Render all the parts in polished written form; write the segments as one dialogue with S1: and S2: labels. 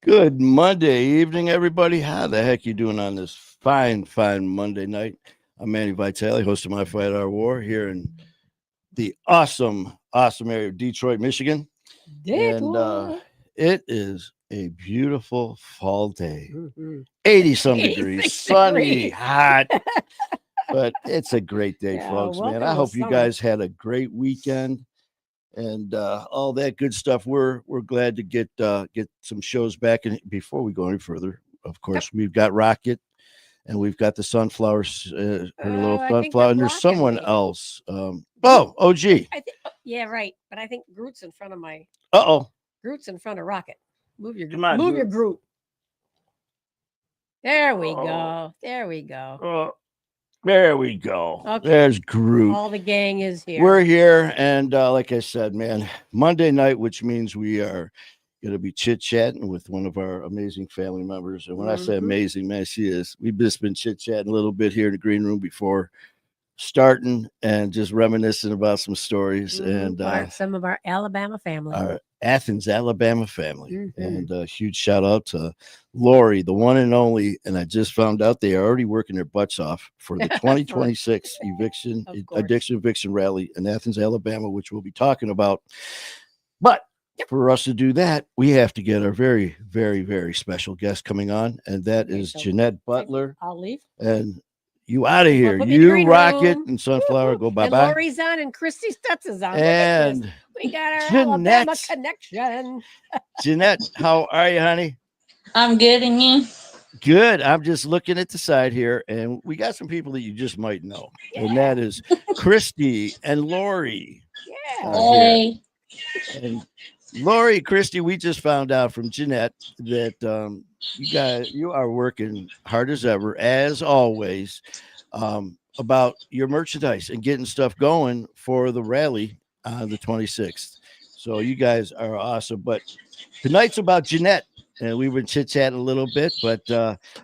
S1: Good Monday evening, everybody. How the heck you doing on this fine Monday night? I'm Manny Vitale, host of My Fight Our War here in the awesome area of Detroit, Michigan. And
S2: Detroit.
S1: it is a beautiful fall day. 80 some degrees,
S2: 86
S1: sunny,
S2: degrees.
S1: hot, but it's a great day,
S2: Yeah,
S1: folks, man. I
S2: welcome to
S1: hope you
S2: summer.
S1: guys had a great weekend and all that good stuff. We're glad to get some shows back. And before we go any further, of
S2: Yep.
S1: course, we've got Rocket and we've got the sunflowers, her little
S2: I think
S1: sunflower,
S2: they're
S1: and there's
S2: blocking
S1: someone
S2: me.
S1: else.
S2: Groot.
S1: OG.
S2: Yeah, right. But I think Groot's in front of my
S1: Uh-oh.
S2: Groot's in front of Rocket.
S1: Come on,
S2: Move your
S1: Groot.
S2: Groot. There we
S1: Oh,
S2: go. There we go.
S1: there we go.
S2: Okay.
S1: There's Groot.
S2: All the gang is
S1: We're
S2: here.
S1: here, and like I said, man, Monday night, which means we are going to be chit chatting with one of our amazing family members. And when I say
S2: Mm-hmm.
S1: amazing, man, she is. We've just been chit chatting a little bit here in the green room before starting and just reminiscing about some stories and
S2: Some of our Alabama family.
S1: our Athens, Alabama family.
S2: Mm-hmm.
S1: And a huge shout out to Lori, the one and only. And I just found out they are already working their butts off for the 2026
S2: Of course.
S1: addiction eviction rally in Athens, Alabama, which we'll be talking about. But
S2: Yep.
S1: for us to do that, we have to get our very special guest coming on, and that
S2: Okay,
S1: is
S2: so
S1: Jeanette Butler.
S2: I'll leave.
S1: And you out of
S2: Well,
S1: here.
S2: put me in the
S1: You
S2: green
S1: Rocket
S2: room.
S1: and Sunflower, go
S2: And
S1: bye-bye.
S2: Lori's on and Christy Stutz is on. Look at this.
S1: And
S2: We got our Alabama
S1: Jeanette.
S2: connection.
S1: Jeanette, how are you, honey?
S3: I'm good, and you?
S1: Good. I'm just looking at the side here, and we got some people that you just might know, and
S2: Yeah.
S1: that is Christy and Lori.
S2: Yeah.
S1: Here.
S3: Hey,
S1: And Lori, Christy, we just found out from Jeanette that you are working hard as always, about your merchandise and getting stuff going for the rally on the 26th. So you guys are awesome. But tonight's about Jeanette, and we were chit chatting a little bit. But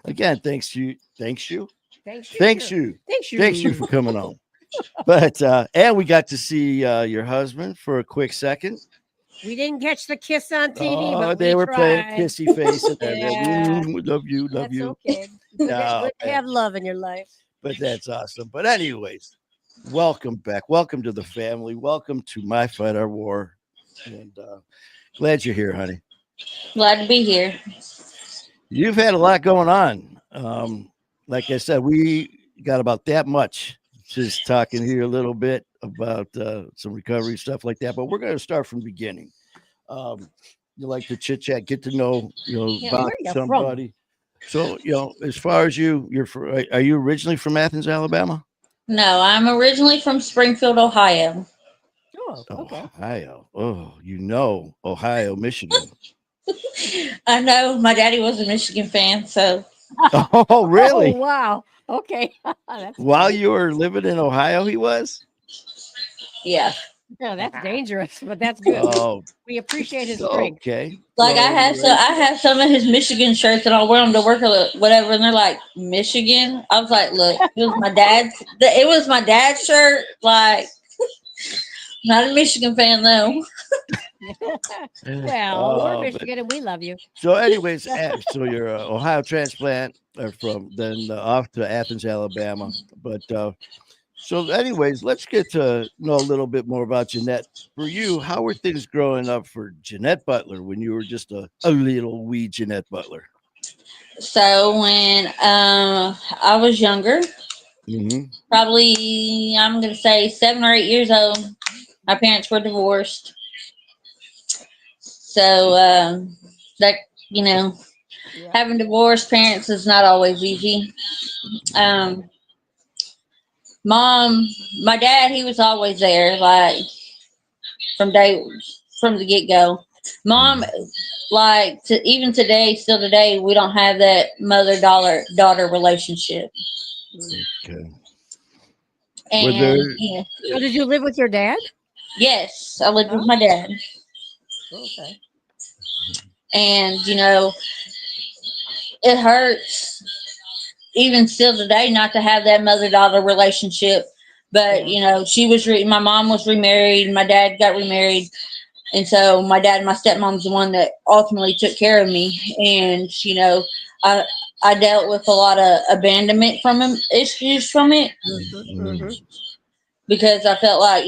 S1: again, thanks you,
S2: Thanks you.
S1: thanks you for coming on. But and we got to see your husband for a quick second.
S2: We didn't catch the kiss on TV,
S1: Oh,
S2: but
S1: they
S2: we
S1: were playing
S2: tried.
S1: kissy face and
S2: Yeah.
S1: love you, love
S2: That's
S1: you.
S2: okay. Good
S1: No,
S2: to have love in your life.
S1: but that's awesome. But anyways, welcome back. Welcome to the family. Welcome to My Fight Our War. And glad you're here, honey.
S3: glad to be here.
S1: You've had a lot going on. Like I said, we got about that much. Just talking here a little bit about some recovery stuff like that. But we're going to start from the beginning. You like to chit chat, get to know
S2: Yeah,
S1: about
S2: where you
S1: somebody. So as far as are you originally from Athens, Alabama?
S3: No, I'm originally from Springfield, Ohio.
S2: Oh, okay.
S1: Ohio. Oh, Ohio, Michigan.
S3: I know my daddy was a Michigan fan, so
S1: Oh,
S2: Oh,
S1: really?
S2: wow. Okay. That's
S1: While
S2: funny.
S1: you were living in Ohio, he was?
S3: yeah.
S2: Yeah, that's dangerous, but that's good.
S1: Oh,
S2: We appreciate his strength.
S1: okay.
S3: Like
S1: So
S3: I have some of his Michigan shirts, and I'll wear them to work or whatever. And they're like Michigan. I was like, look, it was my dad's. It was my dad's shirt. Like, not a Michigan fan though.
S2: Well, we're
S1: but
S2: Michigan and we love you.
S1: so, anyways, so you're a Ohio transplant from then off to Athens, Alabama. But so, anyways, let's get to know a little bit more about Jeanette. For you, how were things growing up for Jeanette Butler when you were just a little wee Jeanette Butler?
S3: So when I was younger,
S1: Mm-hmm.
S3: probably I'm gonna say 7 or 8 years old, my parents were divorced. So that you know,
S2: Yeah.
S3: having divorced parents is not always easy. Um, Mom, my dad, he was always there, like from day from the get go. Mom, like even today, still today, we don't have that mother daughter relationship.
S1: Okay. Were there?
S3: And yeah,
S2: So did you live with your dad?
S3: yes, I lived with
S2: Oh,
S3: my dad,
S2: okay.
S3: and it hurts even still today not to have that mother daughter relationship. But
S2: Yeah.
S3: she was my mom was remarried, my dad got remarried, And so my dad and my stepmom's the one that ultimately took care of me. And, I, I dealt with a lot of abandonment from him, issues from it,
S2: Mm-hmm.
S3: because I felt like,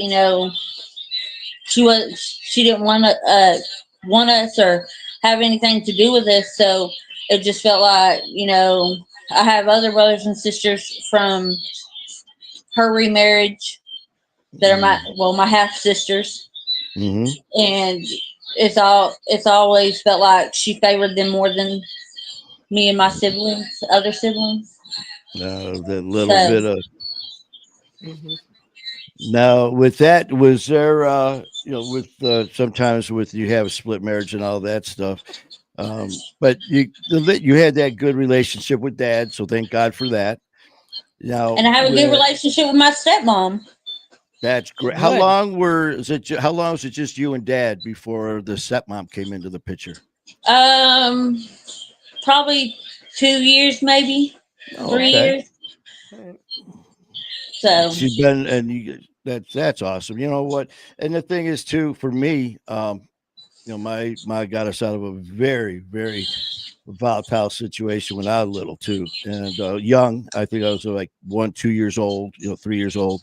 S3: she didn't want us or have anything to do with us. So it just felt like, I have other brothers and sisters from her remarriage that are my half sisters,
S1: Mm-hmm.
S3: and it's always felt like she favored them more than me and my other siblings.
S1: That little
S3: So
S1: bit of
S2: Mm-hmm.
S1: now with that, was there with sometimes with you have a split marriage and all that stuff. But you had that good relationship with dad, so thank God for that. Now,
S3: and I have a good relationship with my stepmom.
S1: that's great. How
S2: Good.
S1: long how long was it just you and dad before the stepmom came into the picture?
S3: Um, Probably 2 years, maybe
S1: Oh,
S3: three
S1: okay.
S3: years.
S2: Right.
S3: So
S1: She's been, and you, that's awesome. You know what? And the thing is, too, for me, my got us out of a very, very volatile situation when I was little too, and young. I think I was like 1, 2 years old, 3 years old,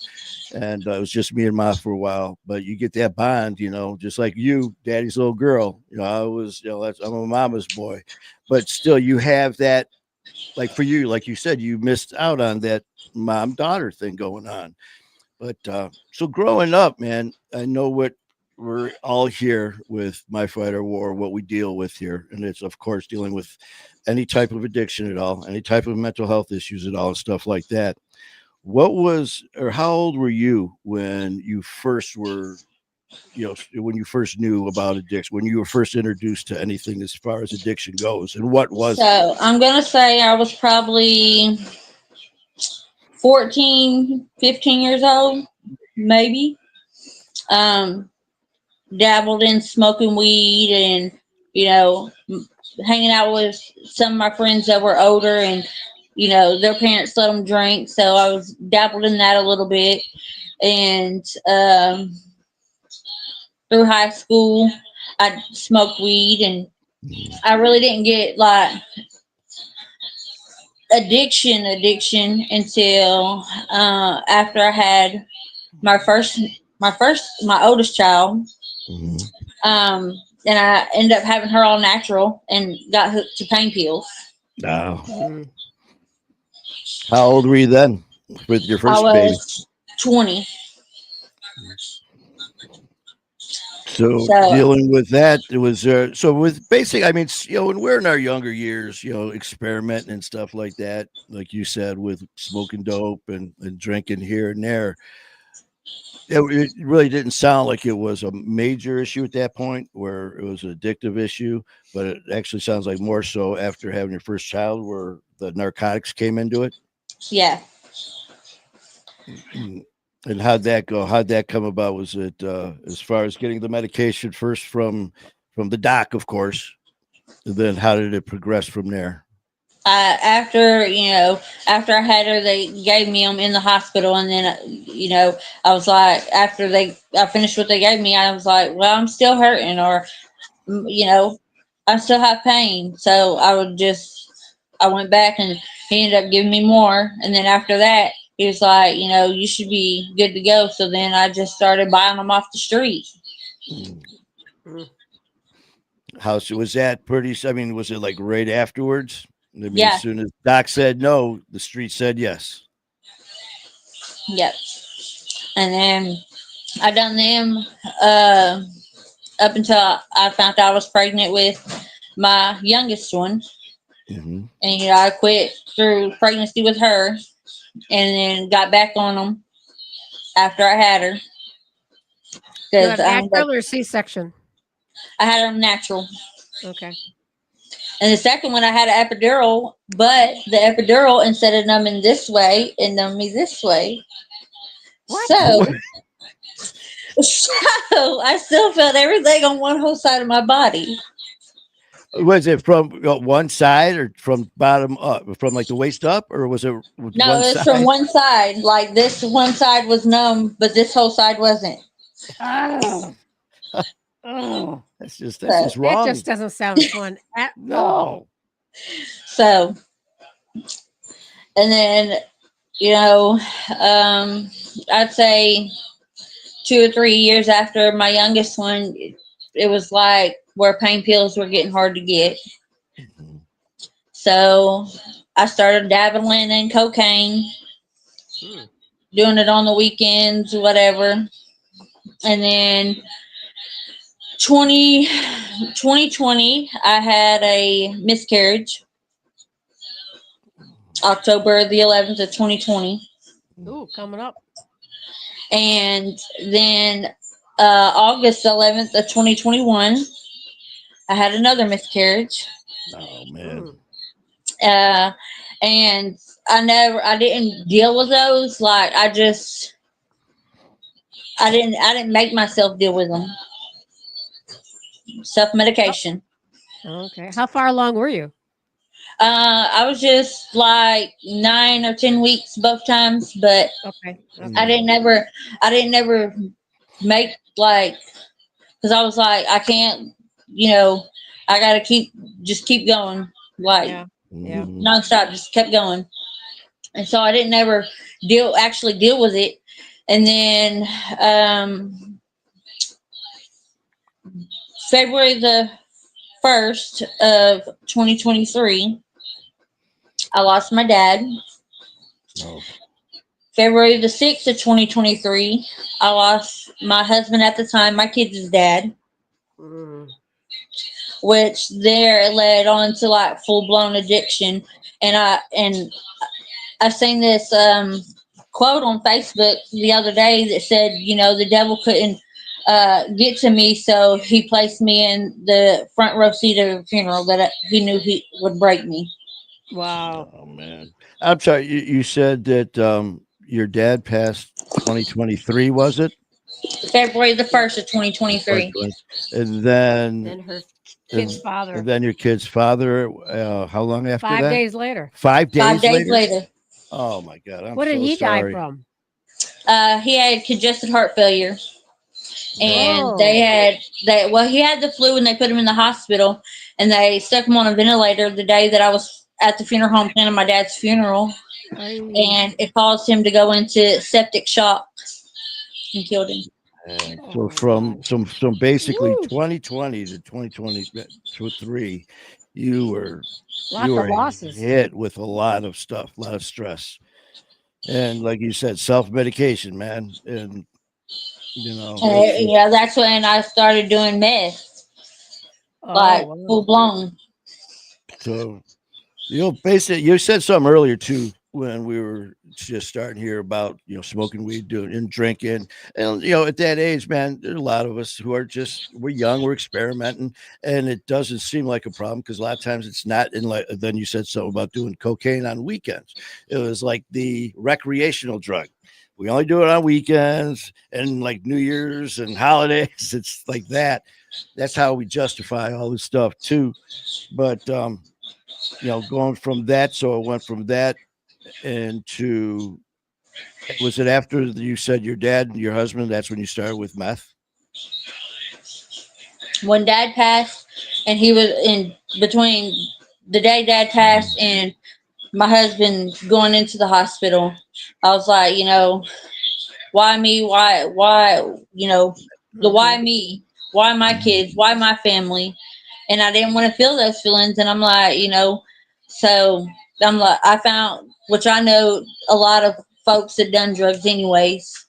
S1: and it was just me and Ma for a while. But you get that bond, just like you, Daddy's little girl. I was, I'm a mama's boy, but still, you have that. Like for you, like you said, you missed out on that mom daughter thing going on. But so growing up, man, I know what we're all here with My Fighter War, what we deal with here. And it's, of course, dealing with any type of addiction at all, any type of mental health issues at all, and stuff like that. What was, or how old were you when you first were, when you first knew about addiction, when you were first introduced to anything as far as addiction goes? And what was it?
S3: so I'm gonna say I was probably 14, 15 years old, maybe. Um, Dabbled in smoking weed and hanging out with some of my friends that were older, and their parents let them drink, so I was dabbled in that a little bit. And through high school, I smoked weed, and I really didn't get like addiction until after I had my oldest child.
S1: Mhm.
S3: And I ended up having her all natural and got hooked to pain pills.
S1: No.
S2: Mm.
S1: How old were you then with your
S3: I
S1: first baby?
S3: was 20.
S1: So
S3: So
S1: dealing with that, it was so with basic. I mean, when we're in our younger years, experimenting and stuff like that, like you said, with smoking dope and drinking here and there. It really didn't sound like it was a major issue at that point, where it was an addictive issue. But it actually sounds like more so after having your first child, where the narcotics came into it.
S3: yeah.
S1: Mm. And how'd that go? How'd that come about? Was it as far as getting the medication first from the doc, of course, and then how did it progress from there?
S3: After I had her, they gave me them in the hospital, and then I was like, I finished what they gave me. I was like, well, I'm still hurting, or I still have pain. So I went back, and he ended up giving me more. And then after that, he was like, you should be good to go. So then I just started buying them off the street.
S1: Mm.
S2: Mm.
S1: How so was that pretty? I mean, was it like right afterwards? I mean, as
S3: Yeah.
S1: soon as doc said no, the street said yes.
S3: Yep. And then I done them uh, up until I found out I was pregnant with my youngest one.
S1: Hmm.
S3: And I quit through pregnancy with her, and then got back on them after I had her,
S2: You
S3: because
S2: have natural or C-section?
S3: I had her natural.
S2: Okay.
S3: And the second one, I had an epidural, but the epidural, instead of numbing this way, it numbed me this way.
S2: What?
S3: So, so I still felt everything on one whole side of my body.
S1: Was it from one side or from bottom up, from like the waist up, or was it with
S3: No,
S1: one
S3: it's from
S1: side?
S3: one side. Like this one side was numb, but this whole side wasn't.
S2: Ah. Oh,
S1: That's just
S2: that
S1: wrong.
S2: just doesn't sound fun at all.
S1: No.
S3: So, and then, you know, I'd say 2 or 3 years after my youngest one, it was like where pain pills were getting hard to get.
S1: Mhm.
S3: So I started dabbling in cocaine,
S2: Hmm.
S3: doing it on the weekends, whatever. And then 2020, I had a miscarriage, October the 11th of 2020.
S2: Ooh, coming up.
S3: And then August 11th of 2021, I had another miscarriage.
S1: Oh man.
S2: Mm.
S3: Uh, and I didn't deal with those. Like, I didn't make myself deal with them. Self
S2: Oh,
S3: medication.
S2: okay. How far along were you?
S3: I was just like 9 or 10 weeks both times, but
S2: Okay.
S3: I
S2: Okay.
S3: didn't ever, I didn't ever make like, because I was like, I can't, you know, I gotta just keep going, like
S2: Yeah. Yeah.
S1: Mhm.
S3: nonstop, just kept going, and so I didn't ever actually deal with it, and then February the 1st of 2023, I lost my dad.
S1: No.
S3: February the 6th of 2023, I lost my husband at the time, my kids' dad,
S2: Mm.
S3: which there led on to like full blown addiction. And I seen this quote on Facebook the other day that said, the devil couldn't get to me, so he placed me in the front row seat of a funeral that he knew he would break me.
S2: Wow.
S1: Oh man. I'm sorry. You said that your dad passed 2023, was it?
S3: February the 1st of 2023.
S1: 2020. And then
S2: And her kid's
S1: and,
S2: father,
S1: and then your kid's father. How long after
S2: 5
S1: that?
S2: days later.
S3: 5
S1: 5 days
S3: days
S1: later.
S3: later,
S1: Oh my God. I'm
S2: What did
S1: so
S2: he die
S1: sorry.
S2: from?
S3: he had congested heart failure. And
S2: Oh,
S3: he had the flu and they put him in the hospital, and they stuck him on a ventilator the day that I was at the funeral home planning my dad's funeral,
S2: I,
S3: and it caused him to go into septic shock and killed him.
S1: And
S2: oh
S1: so
S2: my God.
S1: from basically
S2: Woo.
S1: 2020 to 2023, you were you
S2: Lots of
S1: were
S2: losses.
S1: hit with a lot of stuff, a lot of stress, and like you said, self medication, man, and it's
S3: And that's when I started doing meth,
S2: Oh,
S3: like
S2: wow.
S3: full blown.
S1: so basically, you said something earlier too when we were just starting here about smoking weed, doing and drinking, and at that age, man, there's a lot of us who are we're young, we're experimenting, and it doesn't seem like a problem because a lot of times it's not. And like then you said something about doing cocaine on weekends. It was like the recreational drug. We only do it on weekends and like New Year's and holidays. It's like that. That's how we justify all this stuff too. But going from that. So it went from that into, was it after you said your dad and your husband? That's when you started with meth.
S3: When dad passed, and he was in between the day dad passed and my husband going into the hospital, I was like, why me? Why, the
S2: Hmm.
S3: why me? Why my kids? Why my family? And I didn't want to feel those feelings. And I'm like, so I'm like, I found, which I know a lot of folks that done drugs anyways.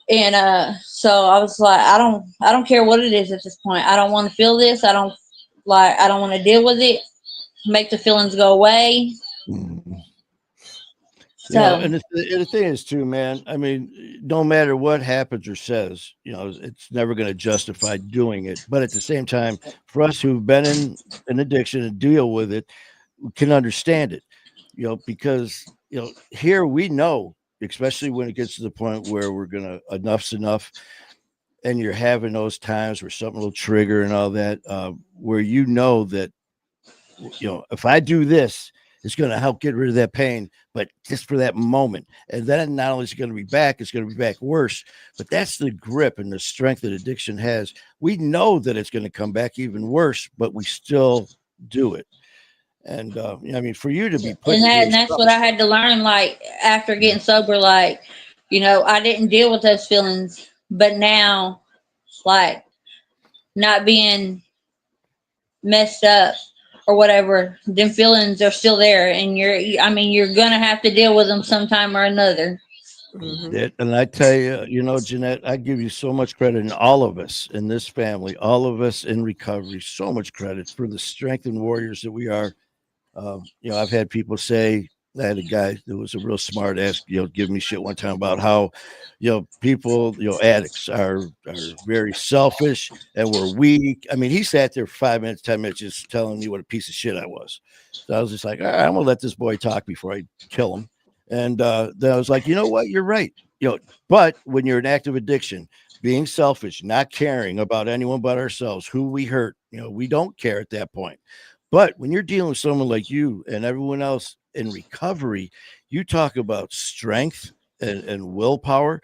S3: And so I was like, I don't care what it is at this point. I don't want to feel this. I don't want to deal with it. Make the feelings go away.
S1: Mhm.
S3: So
S1: And the thing is, too, man. I mean, no matter what happens or says, it's never going to justify doing it. But at the same time, for us who've been in an addiction and deal with it, we can understand it. Because here we know, especially when it gets to the point where we're gonna enough's enough, and you're having those times where something will trigger and all that, where that if I do this, It's going to help get rid of that pain, but just for that moment. And then not only is it going to be back, it's going to be back worse. But that's the grip and the strength that addiction has. We know that it's going to come back even worse, but we still do it. And I mean, for you to be put
S3: And
S1: through
S3: that's what I had to learn. Like after getting sober, like I didn't deal with those feelings, but now, like not being messed up or whatever, them feelings are still there, and you're gonna have to deal with them sometime or another.
S2: Mhm.
S1: and I tell you, Jeanette, I give you so much credit, and all of us in this family, all of us in recovery, so much credit for the strength and warriors that we are. I've had people say, I had a guy that was a real smart ass, give me shit one time about how, people, addicts are very selfish and we're weak. I mean, he sat there for 5 minutes, 10 minutes, just telling me what a piece of shit I was. So I was just like, all right, I'm gonna let this boy talk before I kill him. And then I was like, you know what, you're right. But when you're in active addiction, being selfish, not caring about anyone but ourselves, who we hurt, we don't care at that point. But when you're dealing with someone like you and everyone else in recovery, you talk about strength and willpower.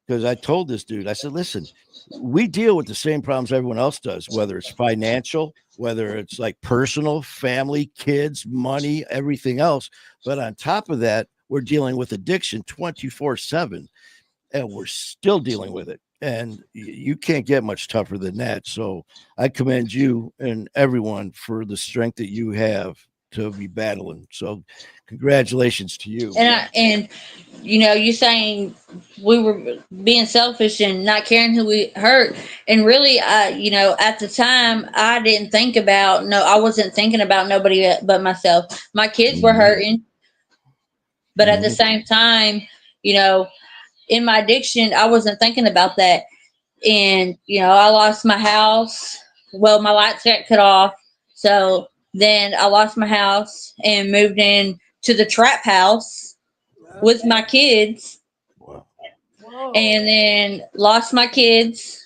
S1: Because I told this dude, I said, listen, we deal with the same problems everyone else does, whether it's financial, whether it's like personal, family, kids, money, everything else. But on top of that, we're dealing with addiction 24/7, and we're still dealing with it. And you can't get much tougher than that. So I commend you and everyone for the strength that you have to be battling. So congratulations to you.
S3: And you saying we were being selfish and not caring who we hurt, and really, at the time, I wasn't thinking about nobody but myself. My kids were
S1: Mhm.
S3: hurting, but at the
S1: Mhm.
S3: same time, you know, in my addiction, I wasn't thinking about that. And I lost my house. Well, my lights got cut off, so then I lost my house and moved in to the trap house with my kids,
S1: Wow.
S2: Whoa.
S3: and then lost my kids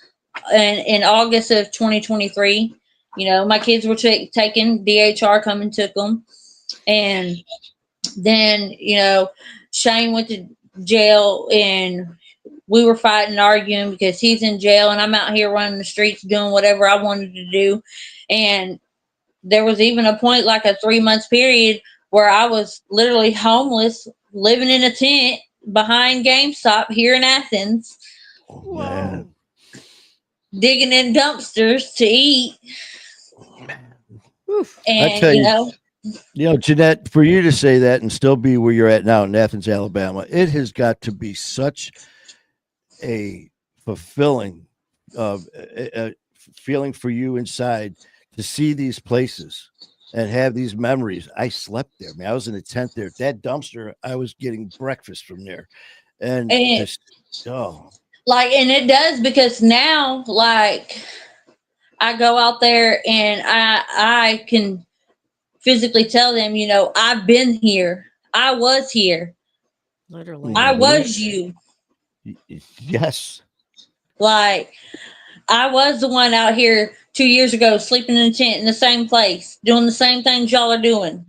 S3: in August of 2023. My kids were taken. DHR come and took them, and then Shane went to jail, and we were fighting and arguing because he's in jail and I'm out here running the streets doing whatever I wanted to do. And there was even a point, like a 3 month period, where I was literally homeless, living in a tent behind GameStop here in Athens,
S1: Oh, man.
S2: Whoa.
S3: digging in dumpsters to eat.
S2: Oof.
S1: I
S3: And
S1: tell you, Jeanette, for you to say that and still be where you're at now in Athens, Alabama, it has got to be such a fulfilling feeling for you inside to see these places and have these memories. I slept there, man. I was in a tent there. That dumpster, I was getting breakfast from there. And
S3: and
S1: this, oh,
S3: and it does, because now, like, I go out there and I can physically tell them, I've been here. I was here.
S2: Literally.
S3: I
S1: mhm.
S3: was you.
S1: Yes.
S3: Like, I was the one out here 2 years ago sleeping in a tent in the same place, doing the same things y'all are doing.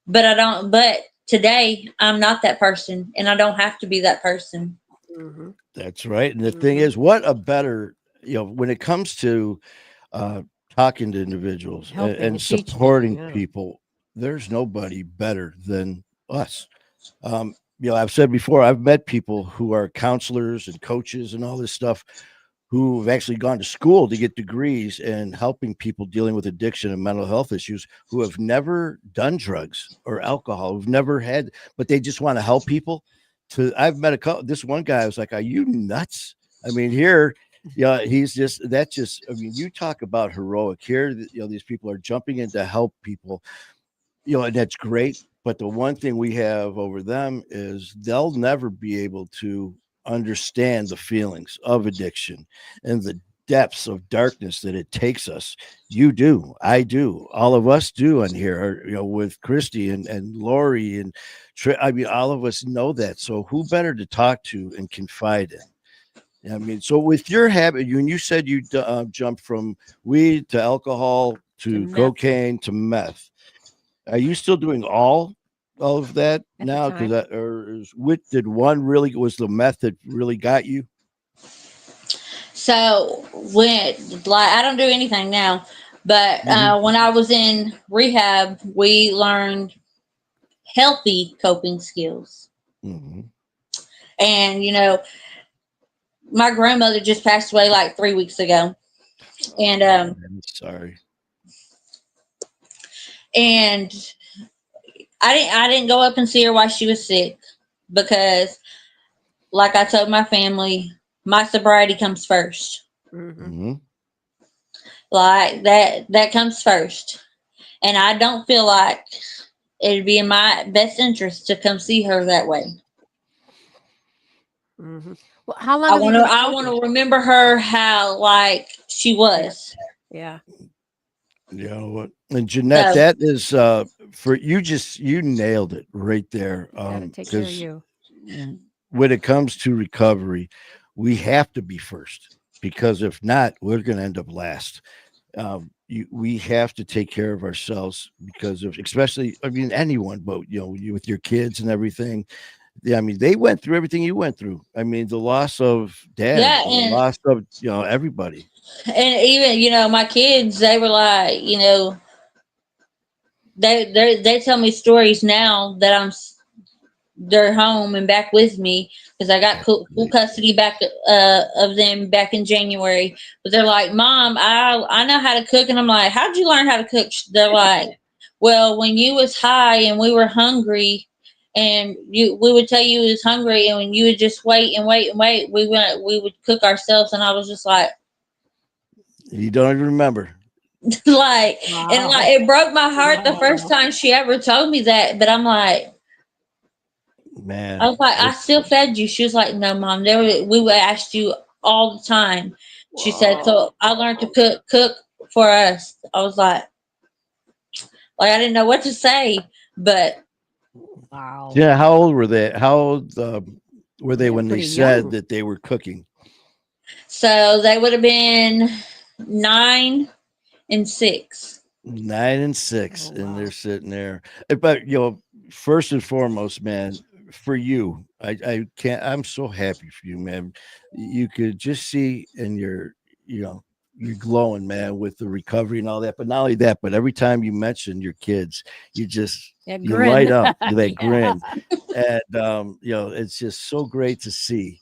S3: But today I'm not that person, and I don't have to be that person.
S2: Hmm.
S1: That's right. And the thing
S2: Hmm.
S1: is, what a better, when it comes to uh, talking to individuals
S2: Helping
S1: and
S2: and teaching.
S1: supporting
S2: Yeah.
S1: people, there's nobody better than us. I've said before, I've met people who are counselors and coaches and all this stuff who've actually gone to school to get degrees in helping people dealing with addiction and mental health issues who have never done drugs or alcohol, who've never had, but they just want to help people. I've met a couple. This one guy, I was like, "Are you nuts?" I mean, here, yeah, he's just that. Just, I mean, you talk about heroic. Here, these people are jumping in to help people, and that's great. But the one thing we have over them is they'll never be able to understand the feelings of addiction and the depths of darkness that it takes us. You do, I do, all of us do on here, with Christy and Lori and I mean, all of us know that. So who better to talk to and confide in? I mean, so with your habit, when you said you jumped from weed to alcohol
S2: To
S1: to
S2: meth.
S1: cocaine to meth, Are you still doing all of that
S2: At the
S1: now? Because
S2: time.
S1: what did one really was the meth that really got you?
S3: So when like I don't do anything now, but
S1: Hmm.
S3: when I was in rehab, we learned healthy coping skills.
S1: Hmm.
S3: And my grandmother just passed away like 3 weeks ago, and
S1: Oh man, sorry.
S3: and I didn't go up and see her while she was sick because, like I told my family, my sobriety comes first.
S2: Hmm.
S1: Hmm.
S3: Like that comes first, and I don't feel like it'd be in my best interest to come see her that way.
S2: Hmm. Well, how long
S3: I
S2: have you
S3: want to
S2: been
S3: I want
S2: smoking?
S3: to remember her how like she
S2: Yeah.
S3: was.
S2: Yeah.
S1: You know what? And Jeanette,
S3: So
S1: that is for you. Just you nailed it right there.
S2: You got to take care of
S1: Because
S2: you.
S1: when it comes to recovery, we have to be first. Because if not, we're going to end up last. We have to take care of ourselves because of, especially, I mean, anyone, but you with your kids and everything. Yeah, I mean, they went through everything you went through. I mean, the loss of dad,
S3: yeah,
S1: the
S3: and
S1: loss of everybody.
S3: even my kids, they were like, they tell me stories now that they're home and back with me because I got
S1: That's
S3: full
S1: great.
S3: custody back of them back in January. But they're like, "Mom, I know how to cook," and I'm like, "How'd you learn how to cook?" They're like, "Well, when you was high and we were hungry." And we would tell you was hungry, and when you would just wait and wait and wait, we would cook ourselves, and I was just like,
S1: You don't even remember,
S3: like, and like
S2: Wow.
S3: it broke my heart the first
S2: Wow.
S3: time she ever told me that. But I'm like, I
S1: man.
S3: was like, I
S1: It's
S3: still fed you. She was like, no, mom. We would ask you all the time. She said,
S2: Whoa.
S3: so I learned to cook for us. I was like I didn't know what to say, but
S2: Wow.
S1: yeah. How old were they? How old were they
S2: They're
S1: when they
S2: pretty
S1: said
S2: young.
S1: that they were cooking?
S3: so they would have been 9 and 6.
S1: 9 and 6,
S2: Oh,
S1: and they're
S2: wow.
S1: sitting there. But first and foremost, man, for you, I can't. I'm so happy for you, man. You could just see in you know, you're glowing, man, with the recovery and all that. But not only that, but every time you mention your kids, you just
S2: That
S1: you light
S2: grin.
S1: up with that
S2: Yeah.
S1: grin, and it's just so great to see.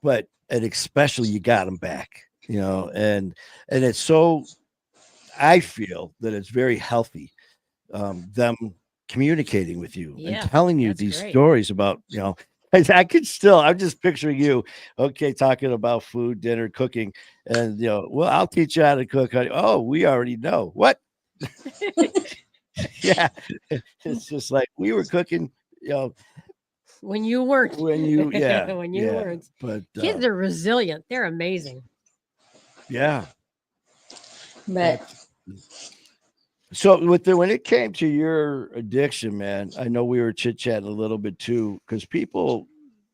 S1: But and especially you got them back, and it's so I feel that it's very healthy, them communicating with you and
S2: Yeah.
S1: telling you
S2: That's
S1: these
S2: great.
S1: stories about, I could still, I'm just picturing you, okay, talking about food, dinner, cooking, and, well, I'll teach you how to cook. Honey. Oh, we already know. What? Yeah. It's just like we were cooking, you know,
S2: When you weren't.
S1: when yeah,
S2: When you
S1: yeah.
S2: weren't.
S1: But,
S2: Kids are resilient. They're amazing.
S1: yeah,
S3: But
S1: that's so when it came to your addiction, man, I know we were chit chatting a little bit too, because people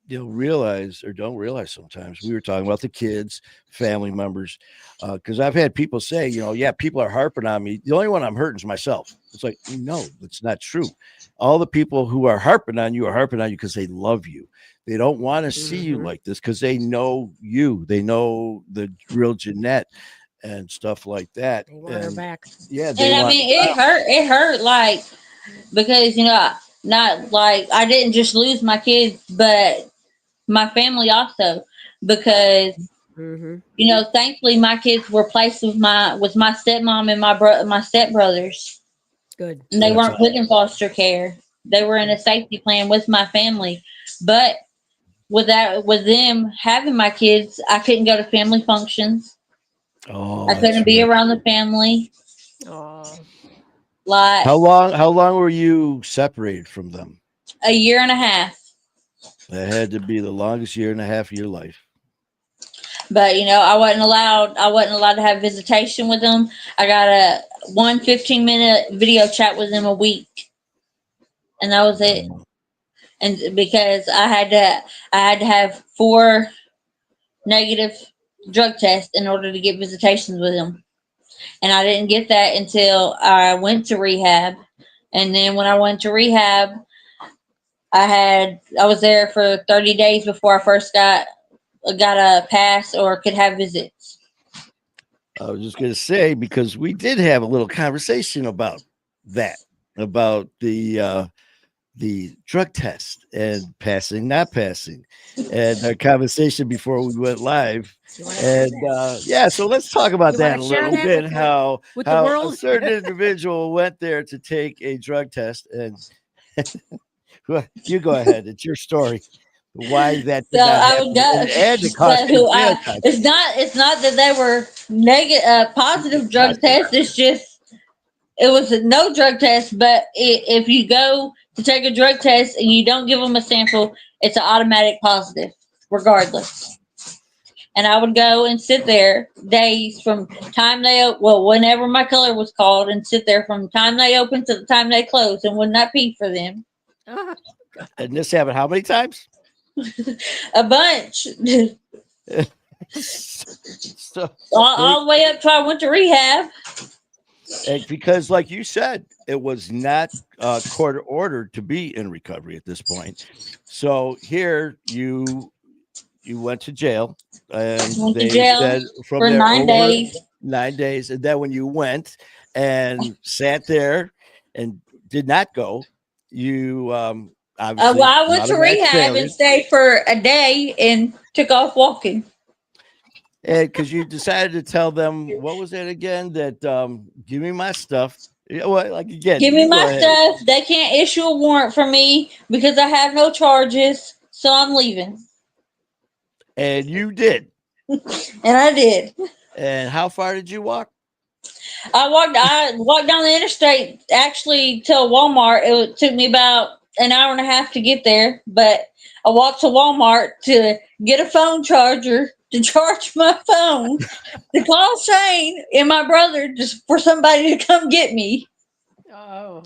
S1: realize or don't realize sometimes we were talking about the kids, family members, because I've had people say, yeah, people are harping on me. The only one I'm hurting is myself. It's like, no, that's not true. All the people who are harping on you are harping on you because they love you. They don't want to see you
S2: Hmm.
S1: like this because they know you. They know the real Jeanette and stuff like that.
S2: They want her
S1: And
S2: back.
S1: yeah, they
S3: and I
S1: want.
S3: mean it hurt like because not like I didn't just lose my kids, but my family also because
S2: Hmm.
S3: thankfully my kids were placed with my stepmom and my stepbrothers.
S2: Good.
S3: And they
S1: That's
S3: weren't
S1: awesome.
S3: put in foster care. They were in a safety plan with my family. But with them having my kids, I couldn't go to family functions.
S1: Oh,
S3: I
S1: that's
S3: couldn't be
S1: right.
S3: around the family.
S2: Oh,
S3: Like
S1: How long were you separated from them?
S3: a year and a half.
S1: That had to be the longest year and a half of your life.
S3: But I wasn't allowed to have visitation with them. I got a 15-minute video chat with them a week, and that was it.
S1: Wow.
S3: And because I had to have 4 negative drug tests in order to get visitations with them. And I didn't get that until I went to rehab. And then when I went to rehab, I was there for 30 days before I first got a pass or could have visits.
S1: I was just going to say, because we did have a little conversation about that, about the drug test and passing, not passing, and our conversation before we went live.
S2: You want to share
S1: And
S2: that
S1: yeah, so let's talk about
S2: You
S1: that
S2: wanna
S1: a
S2: share
S1: little
S2: that
S1: bit.
S2: with the-
S1: How
S2: with the
S1: how a
S2: world?
S1: certain individual went there to take a drug test, and you go ahead. It's your story. Why that
S3: So
S1: did not
S3: I would
S1: happen,
S3: go.
S1: and the
S3: So
S1: cost you jail time.
S3: it's not that they were negative positive drug
S1: Positive.
S3: tests. It's just it was a no drug test. But if you go to take a drug test and you don't give them a sample, it's an automatic positive, regardless. And I would go and sit there days from time whenever my color was called, and sit there from time they opened to the time they closed, and would not pee for them.
S2: Ah,
S1: And this happened how many times?
S3: A bunch.
S1: So,
S3: All the way up till I went to rehab.
S1: and because, like you said, it was not court ordered to be in recovery at this point. So here you went to jail, and
S3: Went to
S1: they
S3: jail
S1: said from
S3: for
S1: there
S3: 9 days.
S1: 9 days, and then when you went and sat there and did not go, you obviously
S3: Well, I
S1: an
S3: went to
S1: automatic
S3: rehab
S1: failure,
S3: and stayed for a day and took off walking.
S1: and because you decided to tell them what was it again, that give me my stuff. Yeah, well, like again,
S3: Give me
S1: you go
S3: my
S1: ahead.
S3: stuff. They can't issue a warrant for me because I have no charges, so I'm leaving.
S1: And you did.
S3: And I did.
S1: And how far did you walk?
S3: I walked down the interstate actually till Walmart. It took me about an hour and a half to get there, but I walked to Walmart to get a phone charger to charge my phone, to call Shane and my brother just for somebody to come get me.
S2: oh,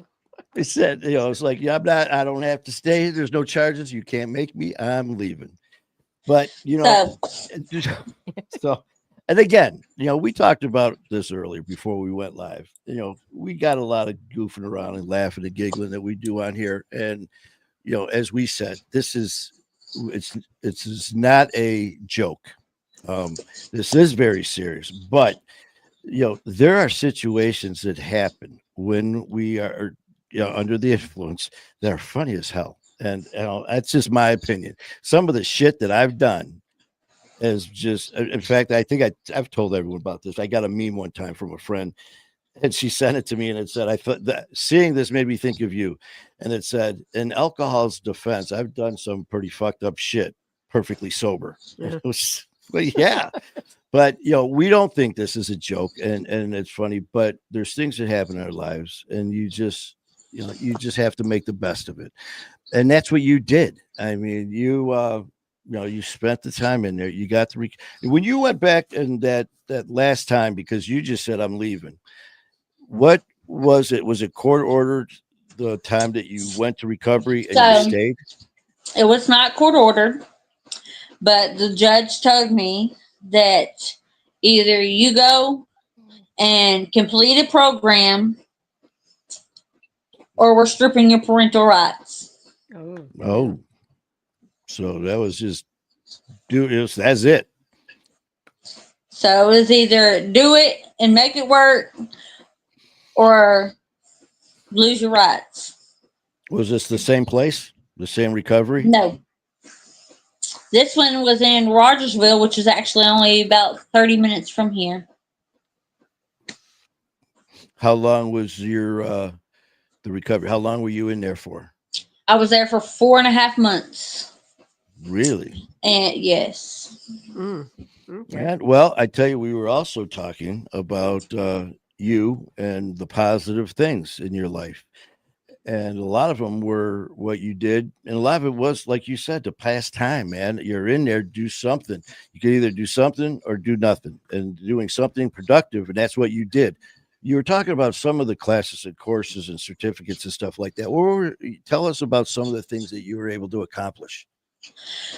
S1: They said, it's like, yeah, I don't have to stay. There's no charges. You can't make me. I'm leaving. But,
S3: So
S1: so, and again, we talked about this earlier before we went live. We got a lot of goofing around and laughing and giggling that we do on here. And, as we said, it's not a joke. This is very serious, but there are situations that happen when we are under the influence that are funny as hell, and that's just my opinion. Some of the shit that I've done is just, in fact, I think I've told everyone about this. I got a meme one time from a friend, and she sent it to me, and it said, I thought that seeing this made me think of you. And it said, in alcohol's defense, I've done some pretty fucked up shit perfectly sober.
S2: Yeah.
S1: It was, well, yeah. But we don't think this is a joke, and it's funny, but there's things that happen in our lives, and you just have to make the best of it. And that's what you did. I mean, you spent the time in there. You got to when you went back and that last time, because you just said I'm leaving. What was it? Was it court ordered the time that you went to recovery and you stayed?
S3: it was not court ordered, but the judge told me that either you go and complete a program or we're stripping your parental rights.
S1: Oh, so that was just that's it.
S3: So it was either do it and make it work or lose your rights.
S1: Was this the same place? The same recovery?
S3: No. This one was in Rogersville, which is actually only about 30 minutes from here.
S1: How long was your the recovery? How long were you in there for?
S3: I was there for 4.5 months.
S1: Really?
S3: And yes.
S2: Okay.
S1: And, well, I tell you, we were also talking about you and the positive things in your life. And a lot of them were what you did. And a lot of it was, like you said, to pass time, man. You're in there, do something. You could either do something or do nothing. And doing something productive, and that's what you did. You were talking about some of the classes and courses and certificates and stuff like that. Tell us about some of the things that you were able to accomplish.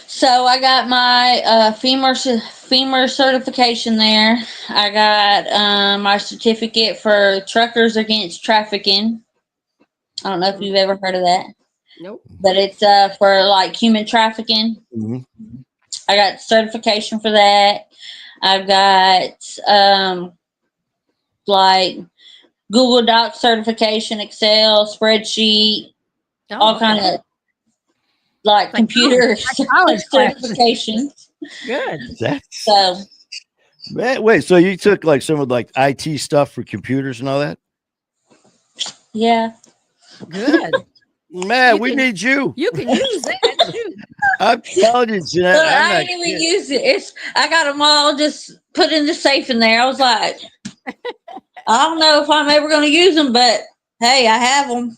S3: So I got my FEMA certification there. I got my certificate for truckers against trafficking. I don't know if you've ever heard of that,
S2: Nope.
S3: but it's for like human trafficking.
S1: Mhm.
S3: I got certification for that. I've got like Google Docs certification, Excel, spreadsheet, all
S2: Oh,
S3: kind
S2: okay.
S3: of like
S4: Like
S3: computer
S4: college classes.
S3: certifications.
S2: Good.
S1: That's
S3: So
S1: man, wait. So you took like some of like IT stuff for computers and all that?
S3: yeah,
S2: Good.
S1: Man,
S2: You
S1: we
S2: can-
S1: need you.
S2: You can use that too.
S1: I'm telling you, Jeanette.
S3: but
S1: I'm
S3: I
S1: not
S3: ain't even
S1: kidding.
S3: used it. I got them all just put in the safe in there. I was like, I don't know if I'm ever going to use them, but hey, I have them.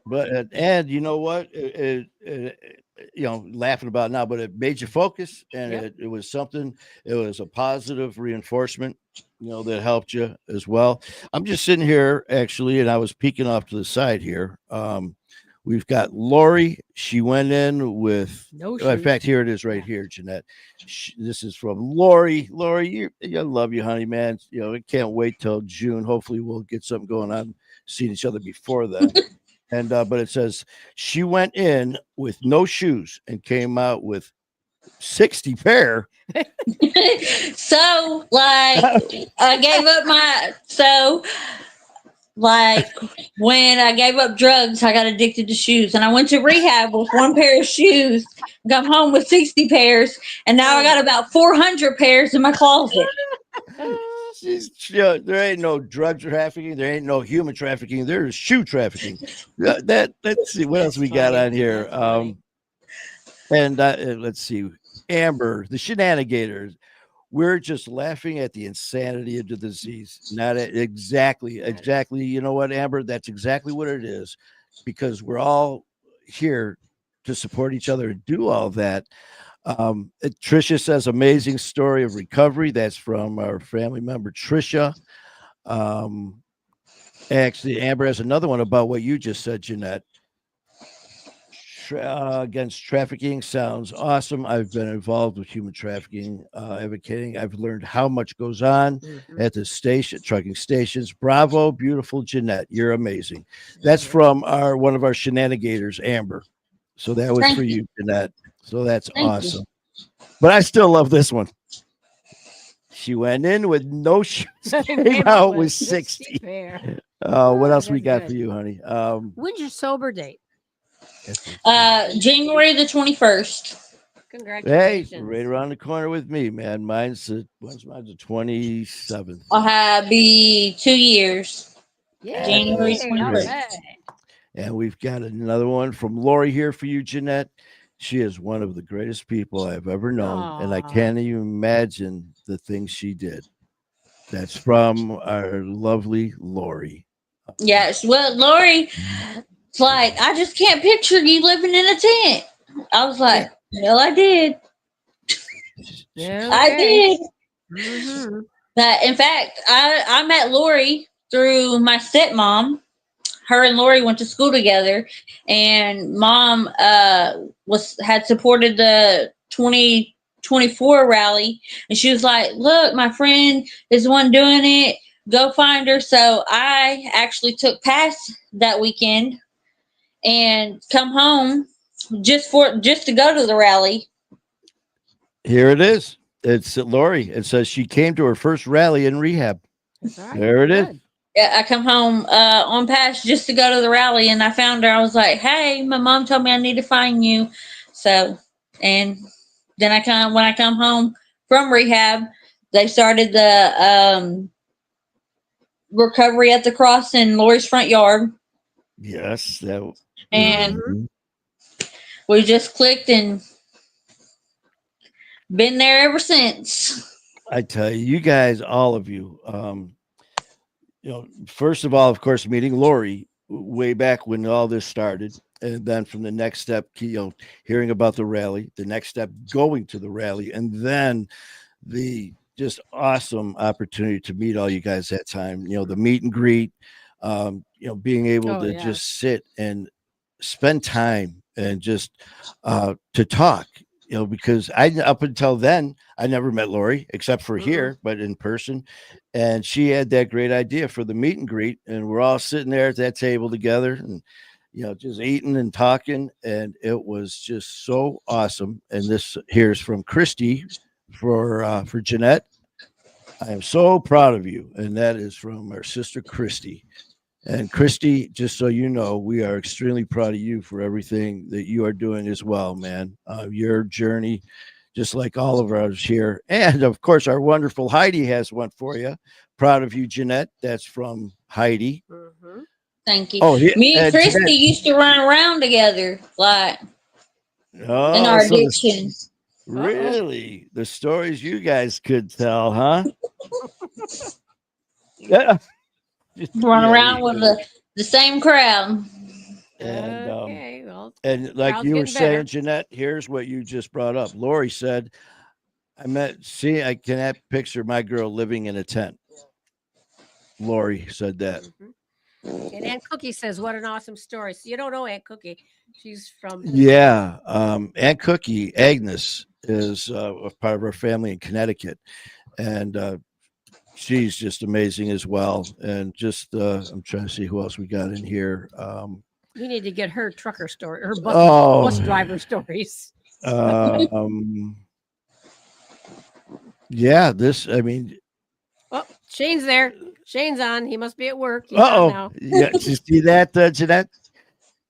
S1: But and you know what? You know, laughing about it now, but it made you focus, and
S2: Yep.
S1: it was something. It was a positive reinforcement, you know, that helped you as well. I'm just sitting here actually, and I was peeking off to the side here. We've got Lori. She went in with.
S2: No
S1: In
S2: shoes.
S1: fact, here it is right here, Jeanette. This is from Lori. Lori, I love you, honey, man. You know, I can't wait till June. Hopefully, we'll get something going on, seeing each other before then. And but it says she went in with no shoes and came out with 60 pair.
S3: So like I gave up like when I gave up drugs, I got addicted to shoes, and I went to rehab with one pair of shoes. Come home with 60 pairs, and now I got about 400 pairs in my closet.
S1: There ain't no drug trafficking. There ain't no human trafficking. There is shoe trafficking. Let's see what else we got
S2: funny.
S1: on here.
S2: That's funny.
S1: And let's see, Amber, the shenanigators. We're just laughing at the insanity of the disease. Not exactly. You know what, Amber? That's exactly what it is, because we're all here to support each other and do all that. Tricia says amazing story of recovery. That's from our family member Tricia. Um, Actually, Amber has another one about what you just said, Jeanette. Against trafficking sounds awesome. I've been involved with human trafficking, advocating. I've learned how much goes on
S2: Mhm.
S1: at the station, trucking stations. Bravo, beautiful Jeanette. You're amazing. That's from our one of our shenanigators, Amber. So that was
S3: Thank
S1: for
S3: you.
S1: you, Jeanette. So that's
S3: Thank you.
S1: awesome. But I still love this one. She went in with no shoes, came out with 60.
S2: pair.
S1: What else we
S2: That's
S1: got
S2: good.
S1: for you, honey?
S2: When's your sober date?
S3: January the 21st.
S1: Hey,
S2: Congratulations.
S1: right around the corner with me, man. When's mine? The 27th.
S3: I'll be 2 years.
S2: Yeah.
S3: January
S1: That's
S3: 21st.
S1: great.
S2: Right.
S1: And we've got another one from Lori here for you, Jeanette. She is one of the greatest people I've ever known, and I
S2: Aw.
S1: can't even imagine the things she did. That's from our lovely Lori.
S3: Yes. Well, Lori, it's like, I just can't picture you living in a tent. I was like, well, I did.
S2: Yeah.
S3: I
S2: Okay.
S3: did.
S2: Mhm.
S3: But in fact, I met Lori through my stepmom. Her and Lori went to school together, and mom had supported the 2024 rally, and she was like, "Look, my friend is the one doing it. Go find her." So I actually took pass that weekend and come home just to go to the rally.
S1: Here it is. It's Lori. It says she came to her first rally in rehab.
S2: That's right.
S1: There it is.
S2: Good.
S3: Yeah, I come home on pass just to go to the rally, and I found her. I was like, "Hey, my mom told me I need to find you." So, and then when I come home from rehab, they started the recovery at the cross in Lori's front yard,
S1: Yes. That,
S3: and
S1: Mhm.
S3: we just clicked and been there ever since.
S1: I tell you, you guys, all of you, first of all, of course, meeting Lori way back when all this started. And then from the next step, hearing about the rally, the next step, going to the rally, and then the just awesome opportunity to meet all you guys that time, the meet and greet, being able
S2: Oh,
S1: to
S2: yeah.
S1: just sit and spend time and just to talk, because up until then, I never met Lori except for here, but in person. And she had that great idea for the meet and greet. And we're all sitting there at that table together. And just eating and talking, and it was just so awesome. And this here's from Christy for Jeanette. I am so proud of you, and that is from our sister Christy. And Christy, just so you know, we are extremely proud of you for everything that you are doing as well, man. Your journey, just like all of us here, and of course, our wonderful Heidi has one for you. Proud of you, Jeanette. That's from Heidi.
S2: Mm-hmm.
S3: Thank you.
S1: Oh,
S3: Me and Christy
S1: Jeanette.
S3: used to run around together, like in
S1: Oh,
S3: our
S1: so
S3: addiction.
S1: really the stories you guys could tell, huh? Yeah,
S3: Run
S1: yeah,
S3: around with the same crowd.
S1: and
S2: Okay. Well,
S1: and like
S2: crowd's
S1: you were
S2: getting better.
S1: saying, Jeanette, here's what you just brought up. Lori said, I cannot picture my girl living in a tent. Lori said that.
S2: Mhm. And Aunt Cookie says, "What an awesome story." So you don't know Aunt Cookie? She's from
S1: Yeah. Aunt Cookie, Agnes, is a part of our family in Connecticut. And she's just amazing as well. And just, I'm trying to see who else we got in here.
S2: We need to get her trucker story, her bus
S1: Oh,
S2: driver stories.
S1: um, yeah, I mean,
S2: Oh, Shane's there. Shane's on. He must be at work. He's on
S1: oh,
S2: now.
S1: yeah, did you see that, Jeanette?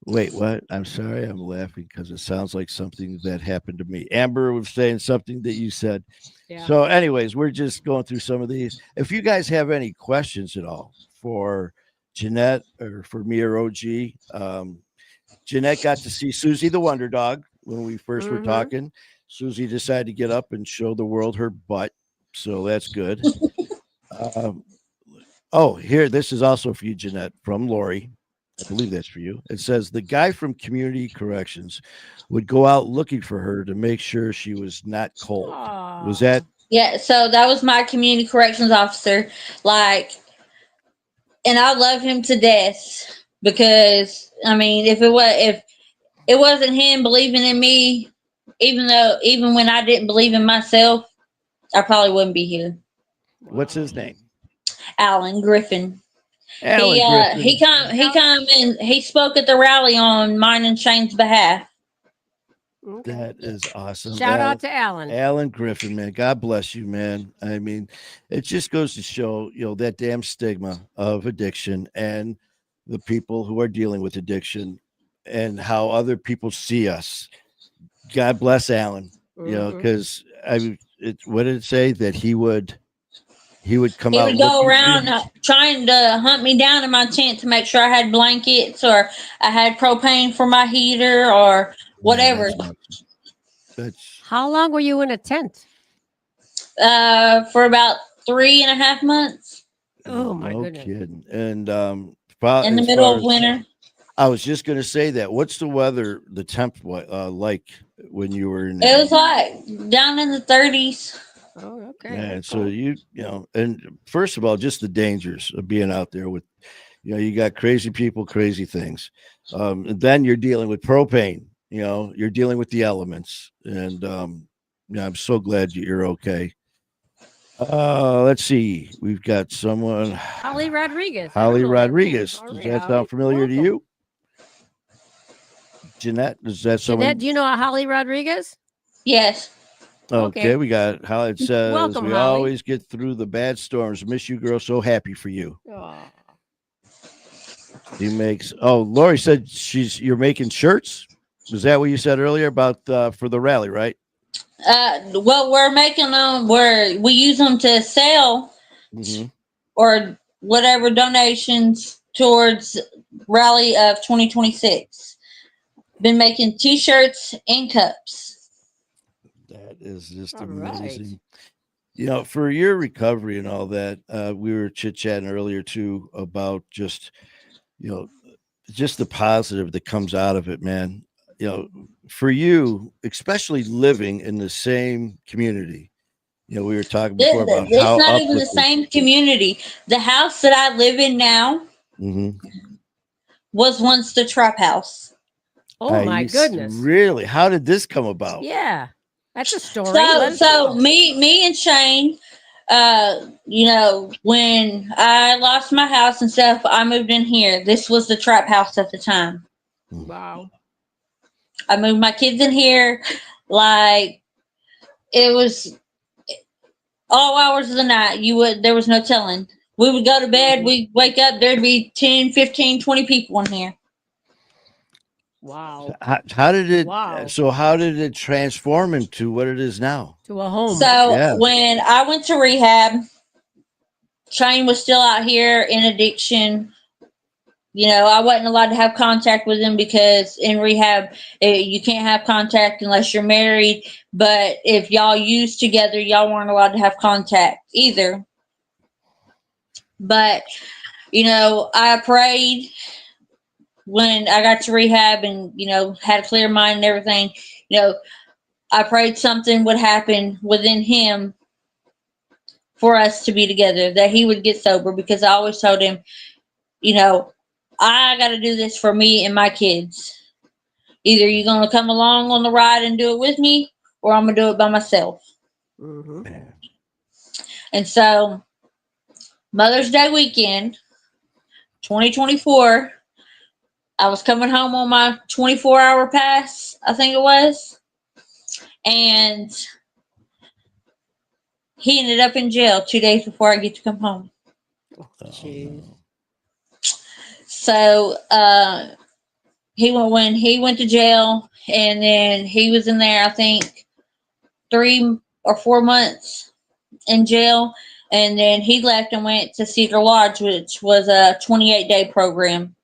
S1: Wait, what? I'm sorry. I'm laughing because it sounds like something that happened to me. Amber was saying something that you said.
S2: Yeah.
S1: So, anyways, we're just going through some of these. If you guys have any questions at all for Jeanette or for me or OG, Jeanette got to see Susie the Wonder Dog when we 1st were
S2: Mhm.
S1: talking. Susie decided to get up and show the world her butt. So that's good. Um, here, this is also for you, Jeanette, from Lori. I believe that's for you. It says the guy from Community Corrections would go out looking for her to make sure she was not cold. Was
S2: Aw.
S1: that
S3: Yeah, so that was my community corrections officer. Like, and I love him to death because I mean, if it wasn't him believing in me, even when I didn't believe in myself, I probably wouldn't be here.
S1: what's
S2: Wow.
S1: his name?
S3: Alan Griffin.
S1: Alan Griffin.
S3: He come and he spoke at the rally on mine and Shane's behalf.
S2: Okay.
S1: That is awesome.
S2: Shout out to Alan.
S1: Alan Griffin, man. God bless you, man. I mean, it just goes to show, that damn stigma of addiction and the people who are dealing with addiction and how other people see us. God bless Alan,
S2: Mhm.
S1: because what did it say that he would come
S3: He
S1: out
S3: would go
S1: looking for
S3: around
S1: you?
S3: trying to hunt me down in my tent to make sure I had blankets or I had propane for my heater or
S1: Man,
S3: whatever.
S1: that's awesome. That's
S2: How long were you in a tent?
S3: For about 3.5 months
S2: Oh my
S1: no
S2: goodness.
S1: kidding. And
S3: in the
S1: as
S3: middle
S1: far
S3: of
S1: as
S3: winter.
S1: I was just going to say that. What's the weather, the temp like when you were in
S3: It
S1: there?
S3: was like down in the 30s.
S2: Oh, okay.
S1: Man,
S2: That's
S1: so
S2: cool.
S1: and first of all, just the dangers of being out there with, you got crazy people, crazy things. And then you're dealing with propane, you're dealing with the elements. And I'm so glad you're okay. Let's see. We've got someone,
S2: Holly Rodriguez. I don't
S1: Holly
S2: know that name.
S1: Rodriguez.
S2: All
S1: Does
S2: right,
S1: that
S2: Holly.
S1: sound familiar to
S2: Welcome.
S1: you? Jeanette, is that
S2: Jeanette,
S1: someone?
S2: do you know a Holly Rodriguez?
S3: Yes.
S1: Okay,
S2: Okay.
S1: we got how it says.
S2: Welcome,
S1: We
S2: Holly.
S1: always get through the bad storms. Miss you, girl. So happy for you.
S2: Aw.
S1: She makes. Oh, Lori said you're making shirts. Was that what you said earlier about for the rally, right?
S3: Well, we're making them where we use them to sell
S1: Mm-hmm.
S3: or whatever donations towards rally of 2026. Been making t-shirts and cups.
S1: That is just
S2: All right.
S1: amazing. For your recovery and all that, we were chit chatting earlier too about you know, just the positive that comes out of it, man. For you, especially living in the same community, we were talking before about
S3: It's
S1: how
S3: not even the
S1: uplifting.
S3: same community. The house that I live in now
S1: Mm-hmm.
S3: was once the trap house.
S2: Oh my goodness.
S1: Really? How did this come about?
S2: Yeah. That's a story.
S3: So
S2: Let us
S3: so
S2: know.
S3: me and Shane, when I lost my house and stuff, I moved in here. This was the trap house at the time.
S2: Wow.
S3: I moved my kids in here. Like, it was all hours of the night. There was no telling. We would go to bed,
S2: Mhm.
S3: we'd wake up, there'd be 10, 15, 20 people in here.
S2: Wow.
S1: How did it?
S2: Wow.
S1: So how did it transform into what it is now?
S2: To a home.
S3: So
S1: Yeah.
S3: when I went to rehab, Shane was still out here in addiction. You know, I wasn't allowed to have contact with him because in rehab, you can't have contact unless you're married. But if y'all used together, y'all weren't allowed to have contact either. But, you know, I prayed when I got to rehab and, you know, had a clear mind and everything. You know, I prayed something would happen within him for us to be together, that he would get sober, because I always told him, you know, I got to do this for me and my kids. Either you're going to come along on the ride and do it with me, or I'm going to do it by myself.
S2: Mm-hmm.
S1: Man.
S3: And so, Mother's Day weekend, 2024, I was coming home on my 24-hour pass, I think it was. And he ended up in jail 2 days before I get to come home.
S1: Oh,
S2: Jeez.
S1: no.
S3: So, when he went to jail, and then he was in there, I think 3 or 4 months in jail, and then he left and went to Cedar Lodge, which was a 28-day program.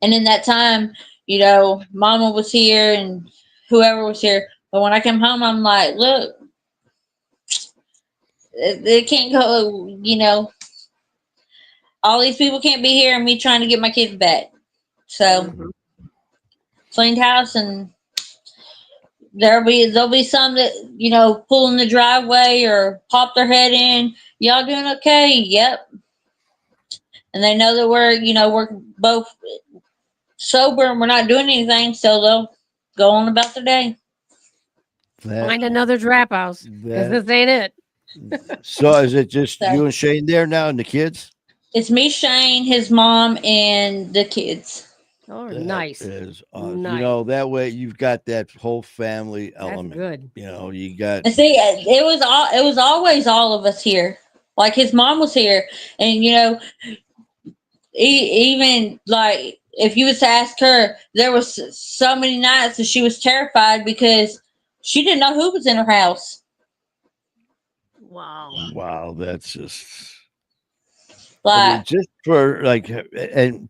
S3: And in that time, you know, Mama was here and whoever was here. But when I came home, I'm like, look, it can't go. You know, all these people can't be here, and me trying to get my kids back. So
S2: Mm-hmm.
S3: cleaned house, and there'll be some that, you know, pull in the driveway or pop their head in. Y'all doing okay? Yep. And they know that we're both sober and we're not doing anything, so they'll go on about their day.
S1: That
S2: Find another trap house because
S1: that.
S2: this ain't it.
S1: So is it just
S3: So
S1: you and Shane there now, and the kids?
S3: it's me, Shane, his mom, and the kids.
S2: Oh,
S1: That
S2: nice.
S1: is awesome. You
S2: Nice.
S1: know, that way you've got that whole family
S2: That's
S1: element.
S2: good.
S1: You know, you got
S3: And see, it was always all of us here. Like his mom was here, and you know, even like if you was to ask her, there was so many nights that she was terrified because she didn't know who was in her house.
S2: Wow.
S1: wow. That's just. I mean,
S3: Like,
S1: just for like,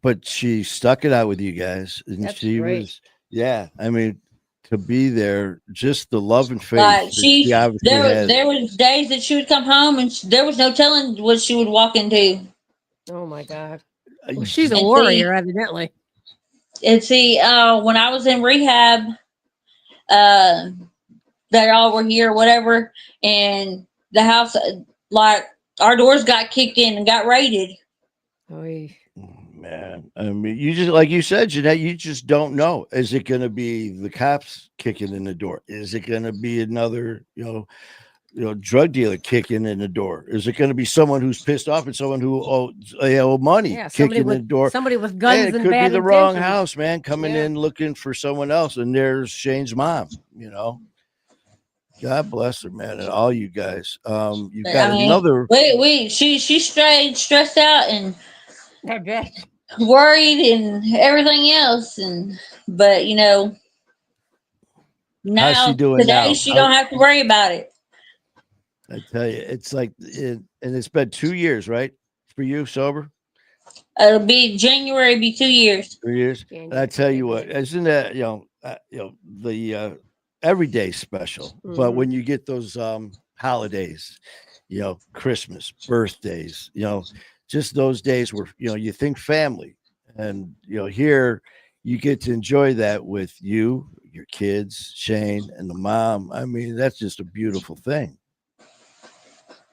S1: but she stuck it out with you guys, and
S2: That's
S1: she
S2: great.
S1: was, yeah. I mean, to be there, just the love and
S3: like
S1: faith that she obviously has.
S3: there was days that she would come home and there was no telling what she would walk into.
S2: Oh my God. Well, she's
S1: Y-
S2: a
S3: And
S2: warrior, evidently.
S3: when I was in rehab, uh, they all were here, whatever, and the house, like our doors got kicked in and got raided.
S2: Oy.
S1: Man, I mean, you just like you said, Jeanette, you just don't know. Is it going to be the cops kicking in the door? Is it going to be another, drug dealer kicking in the door? Is it going to be someone who's pissed off and someone who they owe money
S2: Yeah,
S1: kicking in the door?
S2: somebody with
S1: And
S2: guns
S1: it
S2: and
S1: could be
S2: bad
S1: the wrong
S2: intentions.
S1: house, man, coming
S2: Yeah.
S1: in looking for someone else, and there's Shane's mom. God bless her, man, and all you guys. You've got
S3: I mean,
S1: another.
S3: she strayed, stressed out, and
S2: I bet.
S3: worried, and everything else, and but you know,
S1: How's she
S3: now
S1: doing
S3: today
S1: now?
S3: she don't have to worry about it.
S1: I tell you, it's like, and it's been 2 years, right, for you sober?
S3: It'll be January, be 2 years.
S1: 3 years. And I
S2: January.
S1: tell you what,
S2: January.
S1: isn't that the everyday special? But
S2: Mm-hmm.
S1: when you get those holidays, Christmas, birthdays, just those days where you think family, and here you get to enjoy that with you, your kids, Shane, and the mom. I mean, that's just a beautiful thing.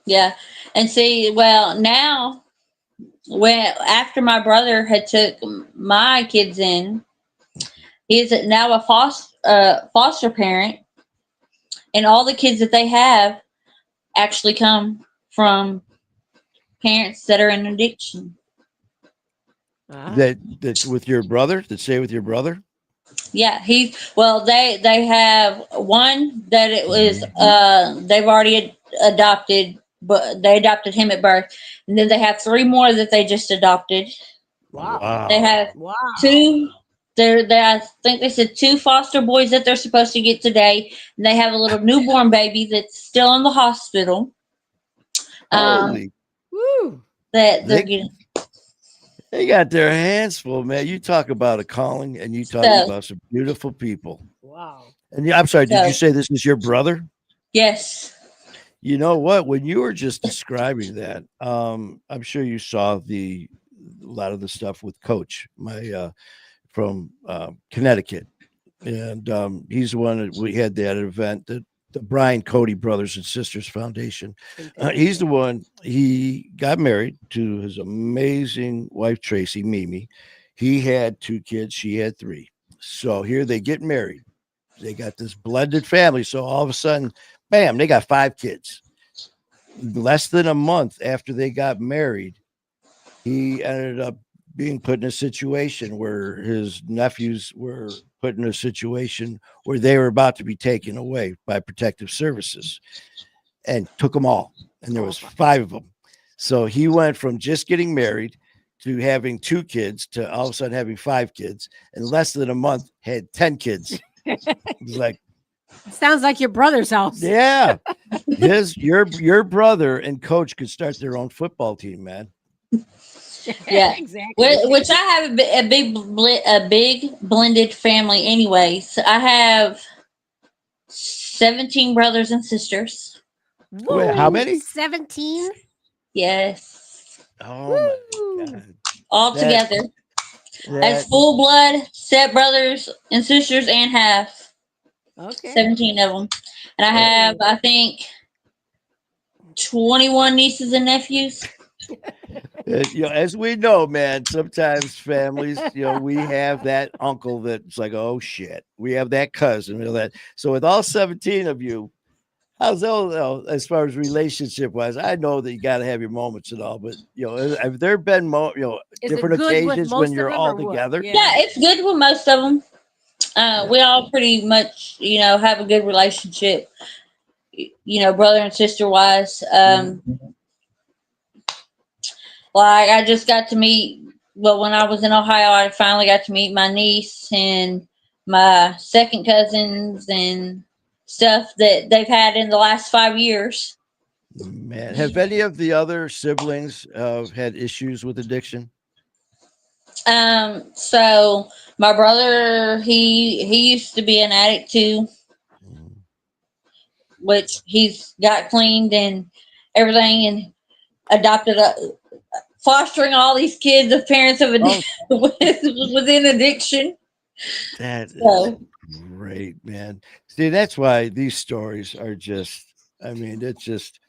S3: Yeah, and see, well, now when after my brother had took my kids in, he is now a foster parent, and all the kids that they have actually come from parents that are in addiction.
S1: that's with your brother, that stay with your brother?
S3: Yeah, they have one that it was they've already adopted, but they adopted him at birth, and then they have three more that they just adopted.
S2: Wow.
S3: They have
S2: Wow.
S3: two. They I think they said two foster boys that they're supposed to get today. And they have a little newborn baby that's still in the hospital.
S1: Holy,
S2: Woo.
S3: That they're
S1: they
S3: getting.
S1: they got their hands full, man. You talk about a calling, and you talk
S3: So
S1: about some beautiful people.
S2: Wow.
S1: And yeah, I'm sorry, did you
S3: so
S1: say this is your brother?
S3: yes.
S1: You know what? When you were just describing that, I'm sure you saw a lot of the stuff with Coach, my from Connecticut, and he's the one that we had that event, the Brian Cody Brothers and Sisters Foundation. He's the one. He got married to his amazing wife Tracy Mimi. He had two kids. She had three. So here they get married. They got this blended family. So all of a sudden, bam, they got five kids. Less than a month after they got married, he ended up being put in a situation where his nephews were put in a situation where they were about to be taken away by protective services and took them all. And there was five of them. So he went from just getting married to having two kids to all of a sudden having five kids. In less than a month, had 10 kids. He's like,
S2: Sounds like your brother's house.
S1: yeah, your brother and Coach could start their own football team, man.
S3: Yeah.
S2: Exactly.
S3: Which I have a big blended family. Anyways, I have 17 brothers and sisters.
S1: Wait, how many?
S2: 17.
S3: Yes,
S1: Oh
S2: Woo.
S1: my god!
S3: all
S1: That-
S3: together as
S1: That
S3: full blood step brothers and sisters and half.
S2: Okay.
S3: 17 of them, and I have I think 21 nieces and nephews.
S1: as we know, man, sometimes families, we have that uncle that's like, oh shit, we have that cousin, that. So with all 17 of you, how's that, as far as relationship wise? I know that you got to have your moments and all, but have there been
S2: Is it
S1: different
S2: good with
S1: occasions
S2: most
S1: when
S2: of
S1: you're
S2: them
S1: all
S2: or what?
S1: together?
S3: Yeah, it's good with most of them. We all pretty much, have a good relationship. Brother and sister wise. Like I just got to meet. Well, when I was in Ohio, I finally got to meet my niece and my second cousins and stuff that they've had in the last 5 years.
S1: Man, have any of the other siblings had issues with addiction?
S3: So my brother, he used to be an addict too, which he's got cleaned and everything and adopted fostering all these kids of parents of within addiction.
S1: That is
S3: So
S1: great, man. See, that's why these stories are just, I mean, it's just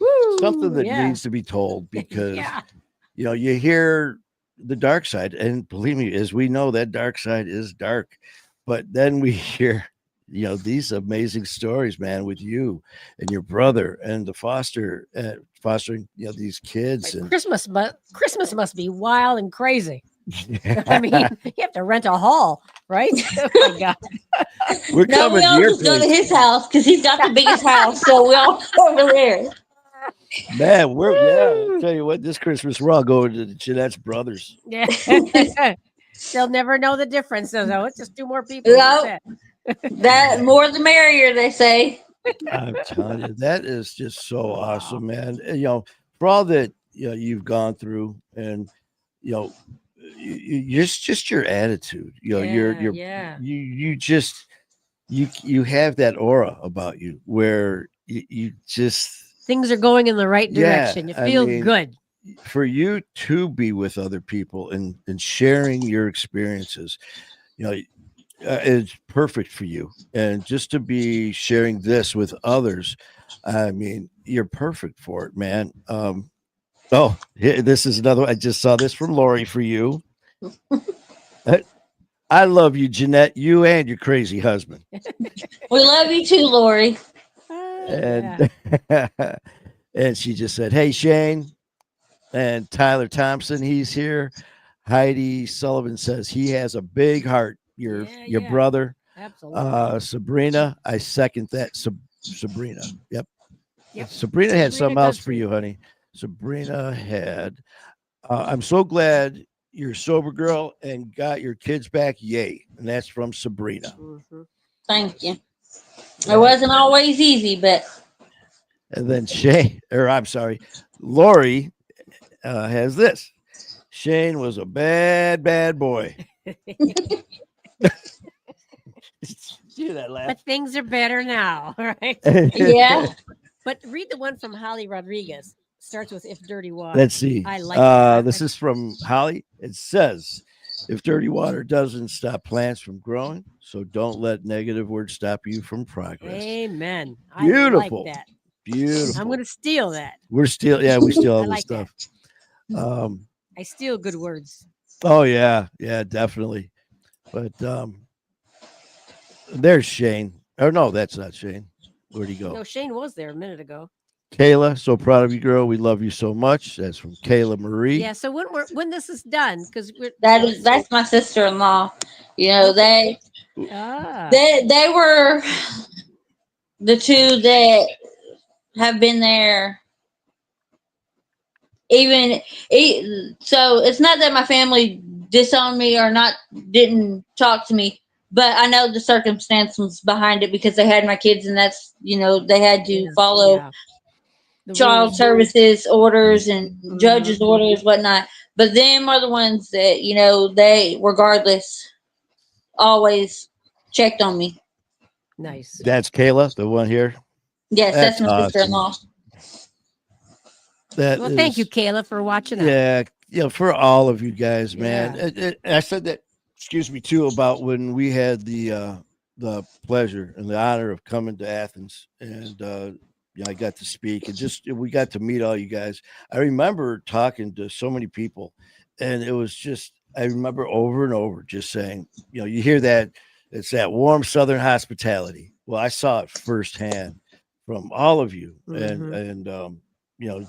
S1: something
S2: Woo.
S1: that
S2: Yeah.
S1: needs to be told because,
S2: Yeah.
S1: you hear the dark side. And believe me, as we know, that dark side is dark. But then we hear, these amazing stories, man, with you and your brother and the fostering, these kids. And
S2: Christmas must be wild and crazy. I mean, you have to rent a hall, right? Oh my God.
S1: we're
S3: no,
S1: coming
S3: we
S1: to
S3: all
S1: your
S3: just go to
S1: place.
S3: his house because he's got the biggest house. So we all go over there.
S1: Man, I'll tell you what, this Christmas we're all going to Jeanette's brothers.
S2: Yeah. They'll never know the difference. So it's just two more people.
S3: No.
S2: That's it.
S3: That more the merrier, they say.
S1: I'm telling you, that is just so awesome, man. And, for all that you've gone through, and just your attitude, you just you have that aura about you where you just
S2: Things are going in the right
S1: Yeah,
S2: direction. You
S1: I
S2: feel
S1: mean,
S2: good.
S1: for you to be with other people and sharing your experiences, it's perfect for you. And just to be sharing this with others, I mean, you're perfect for it, man. This is another. I just saw this from Lori for you. I love you, Jeanette. You and your crazy husband.
S3: We love you too, Lori.
S1: And and she just said, "Hey, Shane and Tyler Thompson, he's here. Heidi Sullivan says he has a big heart. Your
S2: Yeah.
S1: brother.
S2: Absolutely.
S1: Sabrina, I second that. Sabrina. Yep.
S2: Yep.
S1: Sabrina had
S2: Sabrina
S1: something else for
S2: Guthrie.
S1: you, honey. Sabrina had. I'm so glad you're sober, girl, and got your kids back. Yay! And that's from Sabrina.
S2: Mhm.
S3: Thank you. It
S1: Yeah.
S3: wasn't always easy, but
S1: And then Shane, or I'm sorry, Lori has this. Shane was a bad, bad boy. See that laugh?
S2: But things are better now, right?
S3: yeah.
S2: But read the one from Holly Rodriguez. Starts with "If Dirty Water."
S1: Let's see.
S2: I like that.
S1: This is from Holly. It says, if dirty water doesn't stop plants from growing, so don't let negative words stop you from progress.
S2: Amen.
S1: Beautiful.
S2: I like that.
S1: Beautiful.
S2: I'm going to steal that.
S1: We steal all
S2: I
S1: this
S2: like
S1: stuff.
S2: I steal good words.
S1: Oh yeah, definitely. But there's Shane. Oh no, that's not Shane. Where'd he go?
S2: No, Shane was there a minute ago.
S1: Kayla, so proud of you, girl. We love you so much. That's from Kayla Marie.
S2: Yeah. So when this is done, because
S3: That's my sister-in-law. You know,
S2: Okay.
S3: they were the two that have been there. So it's not that my family disowned me or not didn't talk to me, but I know the circumstances behind it because they had my kids, and that's they had to follow
S2: the
S3: child
S2: rules.
S3: services orders and judges'
S2: Mhm.
S3: orders, whatnot. But them are the ones that they regardless always checked on me.
S2: Nice.
S1: That's Kayla, the one here.
S3: Yes, that's my
S1: awesome.
S3: sister-in-law.
S2: Well, thank you, Kayla, for watching out.
S1: Yeah, for all of you guys, man.
S2: Yeah.
S1: I said that, excuse me, too, about when we had the pleasure and the honor of coming to Athens, and I got to speak, and just we got to meet all you guys. I remember talking to so many people, and it was just I remember over and over just saying, you hear that it's that warm Southern hospitality. Well, I saw it firsthand from all of you, and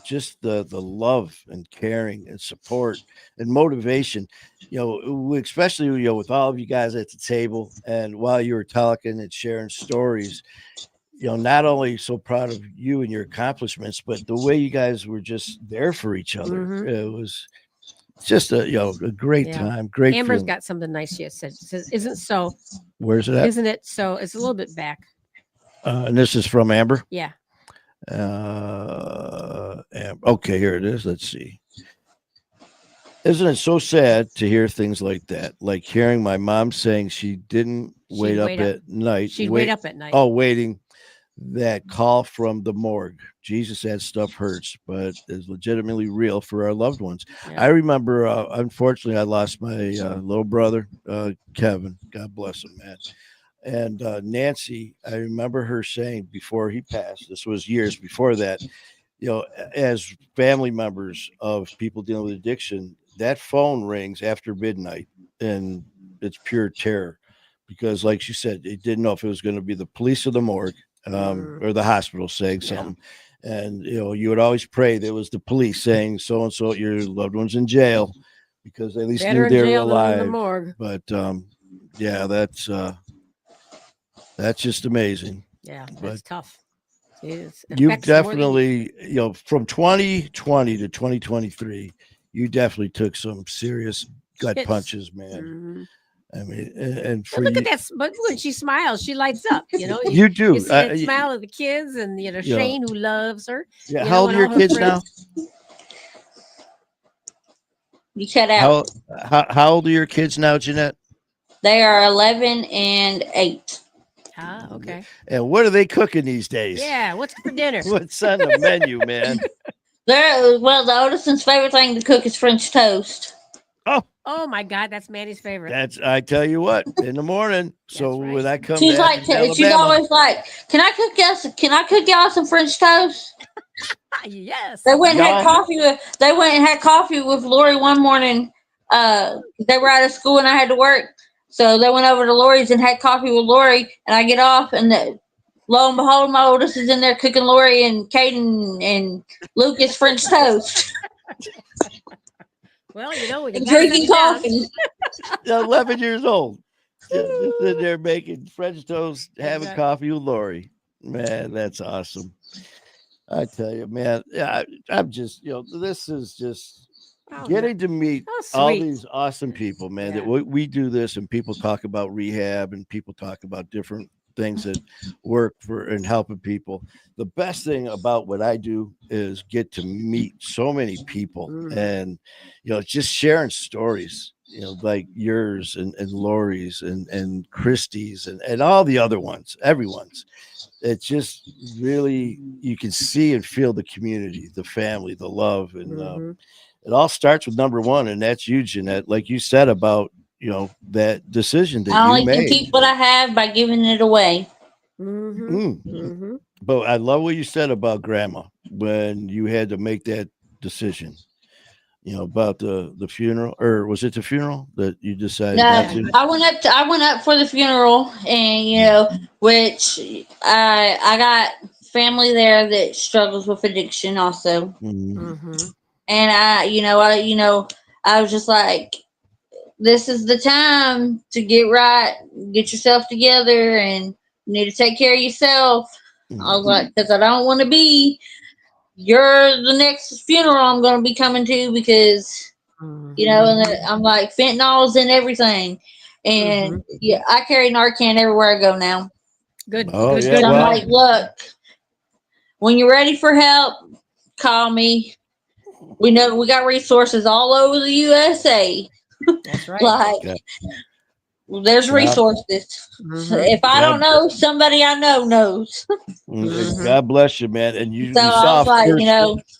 S1: just the love and caring and support and motivation, especially with all of you guys at the table, and while you were talking and sharing stories, not only so proud of you and your accomplishments, but the way you guys were just there for each other. It was just a great time, great
S2: Amber's
S1: feeling.
S2: got something nice she has said. She says, "Isn't so?
S1: Where's it at?
S2: Isn't it so?" It's a little bit back.
S1: And this is from Amber.
S2: Yeah.
S1: Okay, here it is. Let's see. Isn't it so sad to hear things like that? Like hearing my mom saying she didn't wait up at night.
S2: She'd wait up at night.
S1: Oh, waiting that call from the morgue. Jesus, that stuff hurts, but is legitimately real for our loved ones.
S2: Yeah.
S1: I remember, unfortunately, I lost my little brother, Kevin. God bless him, man. And Nancy, I remember her saying before he passed, this was years before that, as family members of people dealing with addiction, that phone rings after midnight and it's pure terror because, like she said, they didn't know if it was going to be the police or the morgue or the hospital saying something. And, you would always pray there was the police saying so and so, your loved one's in jail because they at least knew they were alive.
S2: In the morgue.
S1: But that's just amazing.
S2: Yeah, that's tough.
S1: You've definitely, from 2020 to 2023, you definitely took some serious gut punches, man. I mean, and for
S2: look at that. But when she smiles, she lights up.
S1: You do.
S2: You see that smile of the kids, and Shane who loves her.
S1: Yeah. How old are your kids now?
S3: You cut out.
S1: How old are your kids now, Jeanette?
S3: They are 11 and 8.
S2: Ah, okay.
S1: And what are they cooking these days?
S2: Yeah, what's for dinner?
S1: What's on the menu, man?
S3: The oldest one's favorite thing to cook is French toast.
S2: Oh my God, that's Manny's favorite.
S1: I tell you what, in the morning. So when I come,
S3: she's always like, "Can I cook y'all some French toast?"
S2: Yes.
S3: They went and had coffee with Lori one morning. They were out of school and I had to work. So they went over to Lori's and had coffee with Lori, and I get off, and lo and behold, my oldest is in there cooking Lori and Caden and Lucas French toast.
S2: Well, you know, we can
S3: and
S2: pass
S3: drinking
S2: that down.
S3: coffee.
S1: 11 years old. Just sitting there making French toast, having
S2: Exactly.
S1: coffee with Lori. Man, that's awesome. I tell you, man. Yeah, I'm just, this is just
S2: Oh, no.
S1: getting to meet
S2: Oh,
S1: all
S2: sweet.
S1: these awesome people, man. That
S2: Yeah.
S1: we do this, and people talk about rehab, and people talk about different things that work for and helping people. The best thing about what I do is get to meet so many people,
S2: Mhm.
S1: and just sharing stories. Like yours and Lori's and Christie's and all the other ones, everyone's. It's just really you can see and feel the community, the family, the love, and
S2: Mhm.
S1: it all starts with number one, and that's you, Jeanette. Like you said about that decision that
S3: I
S1: you
S3: only can
S1: made.
S3: keep what I have by giving it away.
S2: Mhm.
S1: Mm.
S2: Mhm.
S1: But I love what you said about grandma when you had to make that decision. About the funeral, or was it the funeral that you decided not
S3: No,
S1: to?
S3: I went up for the funeral, and which I got family there that struggles with addiction also,
S1: Mm.
S2: Mhm.
S3: and I was just like, this is the time to get right, get yourself together, and you need to take care of yourself. I was like, because I don't want to be you're the next funeral I'm going to be coming to, because and
S2: Mhm.
S3: I'm like, fentanyl's in everything, and
S2: Mhm.
S3: yeah, I carry Narcan everywhere I go now.
S2: Good.
S1: Oh
S2: Good.
S1: yeah,
S3: So
S2: Good
S3: I'm
S2: deal.
S3: like, look, when you're ready for help, call me. We know we got resources all over the USA.
S2: That's right.
S3: Like,
S1: God,
S3: there's
S1: God,
S3: resources.
S2: Mhm.
S3: If I don't
S1: God,
S3: know, somebody I know knows.
S2: Mhm.
S1: God bless you, man. And
S3: So
S1: you
S3: I
S1: saw
S3: was like,
S1: first.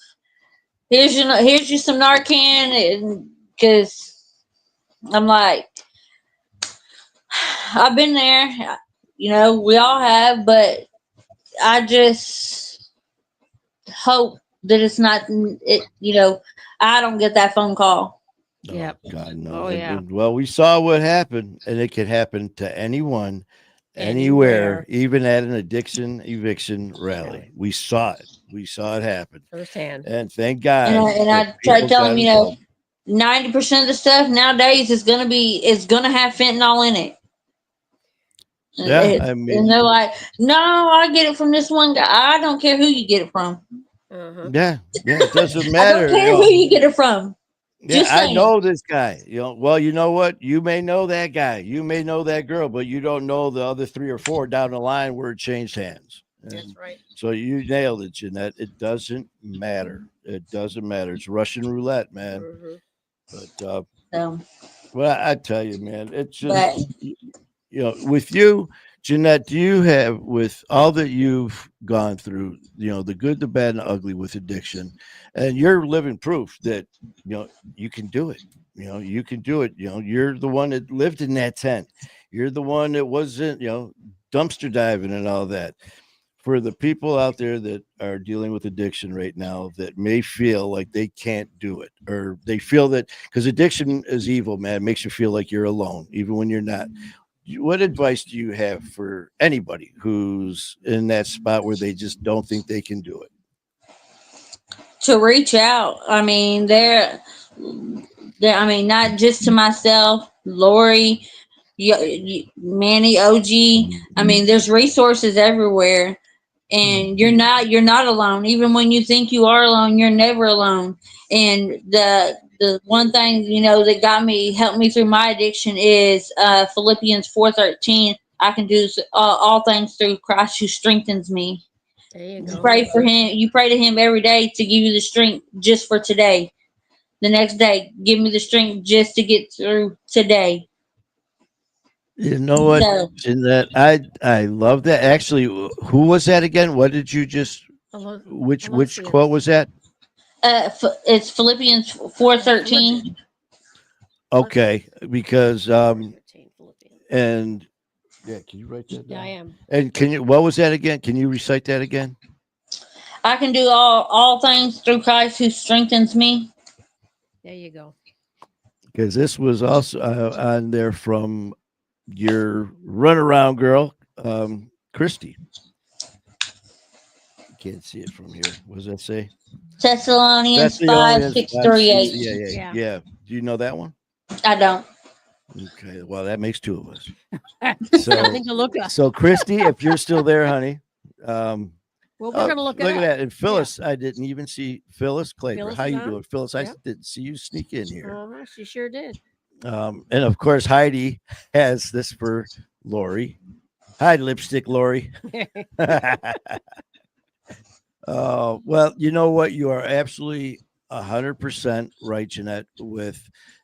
S3: here's you some Narcan, and because I'm like, I've been there. We all have, but I just hope that it's not it. I don't get that phone call.
S1: Oh
S2: Yep.
S1: God, no.
S2: Oh yeah.
S1: Well, we saw what happened, and it can happen to anyone, anywhere,
S2: Anywhere.
S1: even at an addiction eviction rally.
S2: Really.
S1: We saw it. We saw it happen,
S2: Firsthand.
S1: and thank
S3: And
S1: God that
S3: I try to
S1: people
S3: tell
S1: got
S3: them,
S1: involved.
S3: 90% of the stuff nowadays is gonna have fentanyl in it.
S1: Yeah,
S3: And
S1: I
S3: they're
S1: mean,
S3: like, no, I get it from this one guy. I don't care who you get it from.
S2: Uh-huh.
S1: yeah, it doesn't
S3: I don't
S1: matter.
S3: care who you get it from.
S1: Yeah,
S3: Just
S1: I
S3: saying.
S1: know this guy. Well, you know what? You may know that guy, you may know that girl, but you don't know the other three or four down the line where it changed hands.
S2: That's
S1: And
S2: right.
S1: so you nailed it, Jeanette. It doesn't matter. It doesn't matter. It's Russian roulette, man.
S2: Mhm.
S1: But
S3: So,
S1: well, I tell you, man, it's just
S3: but
S1: with you, Jeanette, do you have, with all that you've gone through, the good, the bad, and the ugly with addiction, and you're living proof that you can do it. You can do it. You're the one that lived in that tent. You're the one that wasn't, dumpster diving and all that. For the people out there that are dealing with addiction right now that may feel like they can't do it, or they feel that, because addiction is evil, man, it makes you feel like you're alone even when you're not. What advice do you have for anybody who's in that spot where they just don't think they can do it?
S3: to reach out, I mean, I mean, not just to myself, Lori, Manny, OG. I mean, there's resources everywhere, and you're not alone. Even when you think you are alone, you're never alone. And the one thing that helped me through my addiction is Philippians 4:13. I can do all things through Christ who strengthens me.
S2: There you
S3: You
S2: go.
S3: pray for him. You pray to him every day to give you the strength just for today. The next day, give me the strength just to get through today.
S1: You know what,
S3: So
S1: Jeanette? I love that. Actually, who was that again? What did you just?
S2: Hello.
S1: Which quote was that?
S3: it's Philippians
S2: Oh, Philippians.
S3: 4:13.
S1: Okay, because
S2: 13 Philippians.
S1: and yeah, can you write that
S2: Yeah, I
S1: down?
S2: am.
S1: And can you? What was that again? Can you recite that again?
S3: I can do all things through Christ who strengthens me.
S2: There you go.
S1: Because this was also on there from your runaround girl, Christy. Can't see it from here. What does that say?
S3: Thessalonians 5,
S1: Thessalonians
S3: 6
S1: 5,
S3: through
S1: 6.
S3: 8.
S1: Yeah, yeah,
S2: Yeah.
S1: yeah. Do you know that one?
S3: I don't.
S1: Okay, well, that makes two of us.
S2: Something to look up.
S1: So Christy, if you're still there, honey,
S2: Well, we're
S1: oh,
S2: gonna look it
S1: look at
S2: up.
S1: that. And Phyllis, I didn't even see Phyllis Claver.
S2: Phyllis
S1: How
S2: is
S1: you
S2: on?
S1: doing, Phyllis? I
S2: Yep.
S1: didn't see you sneak in here.
S2: She sure did.
S1: And of course, Heidi has this for Lori. Hi, lipstick Lori. Well, you know what? You are absolutely 100% right, Jeanette. With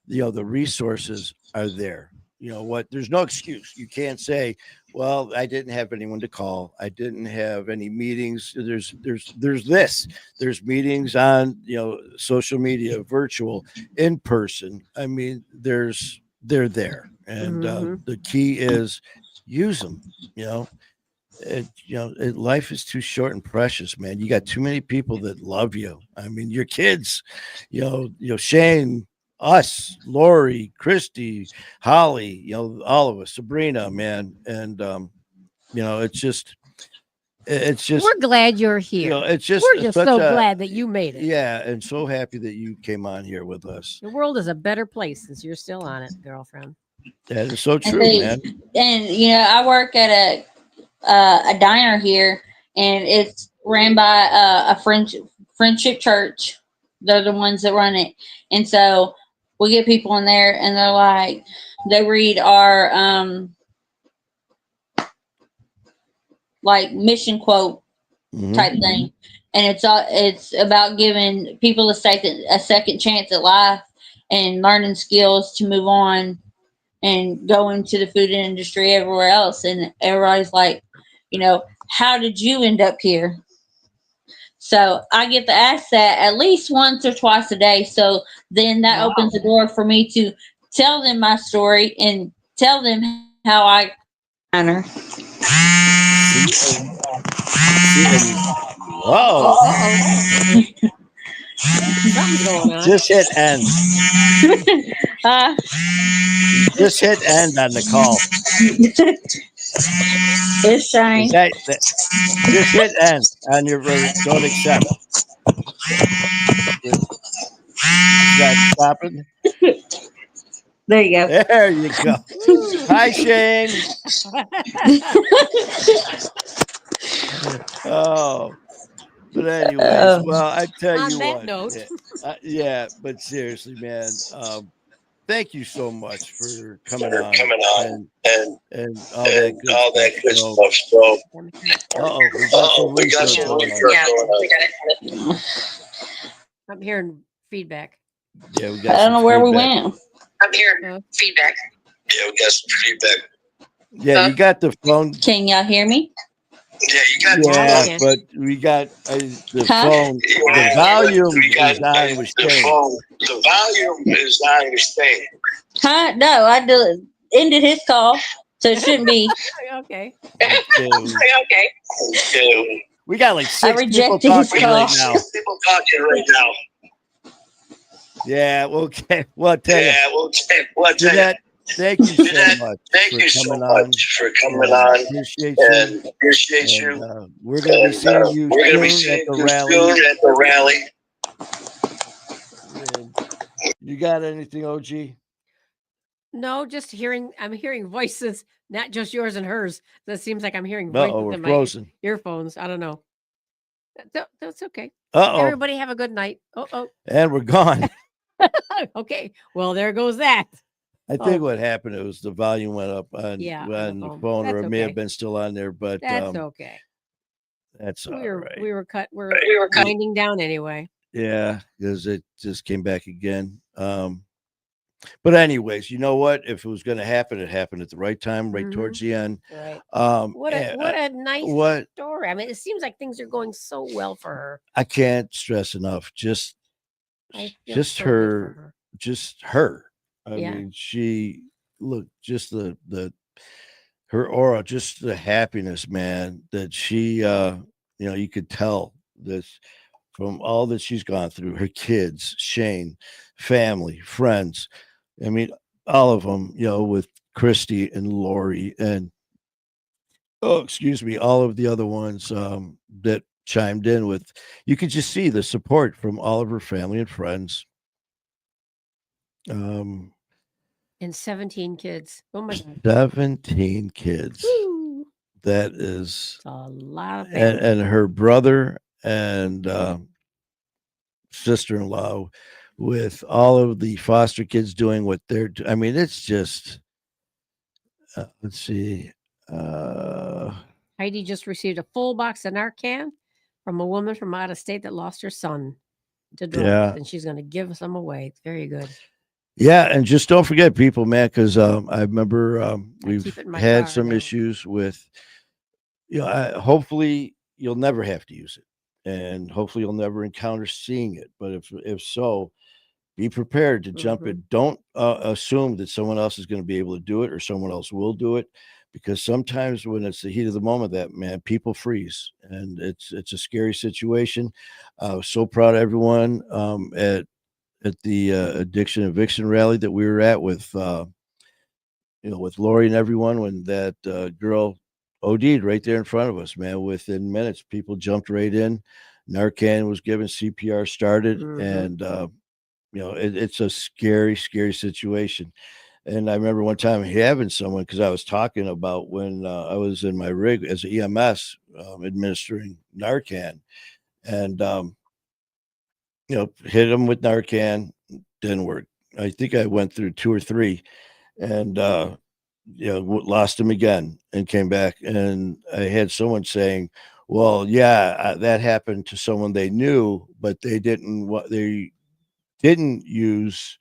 S1: the resources are there. You know what? There's no excuse. You can't say, "Well, I didn't have anyone to call. I didn't have any meetings." There's this. There's meetings on social media, virtual, in person. I mean, they're there, and the key is use them. You know, life is too short and precious, man. You got too many people that love you. I mean, your kids, Shane, us, Lori, Christy, Holly, all of us, Sabrina, man. And, it's just,
S2: We're glad you're here.
S1: it's just,
S2: We're just
S1: such
S2: so
S1: a-
S2: glad that you made it.
S1: Yeah. And so happy that you came on here with us.
S2: The world is a better place since you're still on it, girlfriend.
S1: That is so true, man.
S3: And I work at a diner here, and it's ran by a friendship church. They're the ones that run it, and so we get people in there, and they're like, they read our like mission quote type thing, and it's about giving people a second chance at life and learning skills to move on and go into the food industry everywhere else. And everybody's like, how did you end up here? So I get to ask that at least once or twice a day. So then that opens the door for me to tell them my story and tell them how I honor.
S1: Whoa.
S2: Something's going on.
S1: Just hit end. Just hit end on the call.
S3: It's shine.
S1: Just hit end on your don't accept. Is that stopping?
S3: There you go.
S1: There you go. Hi, Shane. But anyways, well, I tell
S2: On
S1: you
S2: that
S1: what.
S2: note.
S1: Yeah, but seriously, man. Thank you so much for coming on and all that good stuff. So, we got some research going on.
S2: I'm hearing feedback.
S1: Yeah, we got.
S3: I don't know where we went.
S4: I'm hearing feedback. Yeah, we got some feedback.
S1: Yeah, you got the phone.
S3: Can y'all hear me?
S4: Yeah, you got the phone.
S1: But we got the phone. The volume is on with Shane.
S4: The volume is on with Shane.
S3: Huh? No, I ended his call, so it shouldn't be.
S2: Okay.
S4: Okay.
S1: We got like 6 people
S3: rejected his
S1: talking
S3: call.
S1: right now.
S4: People talking right now.
S1: Yeah, okay. Well, I'll tell you.
S4: Jeanette,
S1: thank you so much.
S4: Thank you so much for coming on. Appreciate you.
S1: We're going to be seeing you soon at the rally. You got anything, OG?
S2: No, just I'm hearing voices, not just yours and hers. That seems like I'm hearing voices
S1: We're
S2: in my
S1: frozen.
S2: earphones. I don't know. That's okay.
S1: Uh-oh.
S2: Everybody have a good night.
S1: And we're gone.
S2: Okay. Well, there goes that.
S1: I think what happened, it was the volume went up on
S2: the
S1: phone, or it may
S2: okay.
S1: have been still on there, but
S2: that's okay.
S1: That's all right.
S2: We were winding down anyway.
S1: Yeah, because it just came back again. But anyways, you know what? If it was going to happen, it happened at the right time, right towards the end.
S2: Right. What a nice story. I mean, it seems like things are going so well for her.
S1: I can't stress enough. Just her. I mean, she just her aura, just the happiness, man, that she you could tell this from all that she's gone through, her kids, Shane, family, friends. I mean, all of them, with Christy and Lori and all of the other ones that chimed in with, you could just see the support from all of her family and friends. Um,
S2: And 17 kids. Oh my God.
S1: 17 kids.
S2: Woo.
S1: That is,
S2: It's a lot of family.
S1: and her brother and sister-in-law with all of the foster kids doing what I mean, it's just, let's see. Uh,
S2: Heidi just received a full box of Narcan from a woman from out of state that lost her son to drugs,
S1: Yeah.
S2: and she's going to give some away. It's very good.
S1: Yeah, and just don't forget people, man, because I remember
S2: I keep
S1: we've
S2: it in my
S1: had
S2: car
S1: some
S2: now.
S1: issues with, hopefully you'll never have to use it, and hopefully you'll never encounter seeing it. But if so, be prepared to jump in. Don't assume that someone else is going to be able to do it or someone else will do it, because sometimes when it's the heat of the moment, that man, people freeze, and it's a scary situation. I was so proud of everyone at the addiction eviction rally that we were at with with Lori and everyone when that girl OD'd right there in front of us, man. Within minutes, people jumped right in. Narcan was given, CPR started, and it's a scary, scary situation. And I remember one time having someone, because I was talking about when I was in my rig as an EMS administering Narcan, and hit them with Narcan, didn't work. I think I went through two or three, and lost him again and came back. And I had someone saying, "Well, yeah, that happened to someone they knew, but they didn't use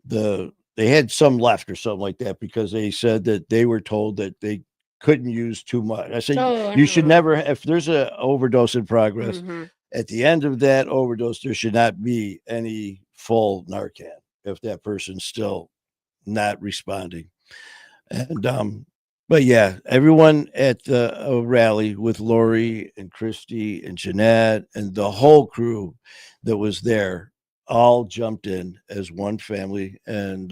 S1: they had some left or something like that because they said that they were told that they couldn't use too much." I said,
S2: Oh,
S1: "You should never, if there's an overdose in progress, at the end of that overdose, there should not be any full Narcan if that person's still not responding." And but yeah, everyone at the rally with Lori and Christy and Jeanette and the whole crew that was there all jumped in as one family, and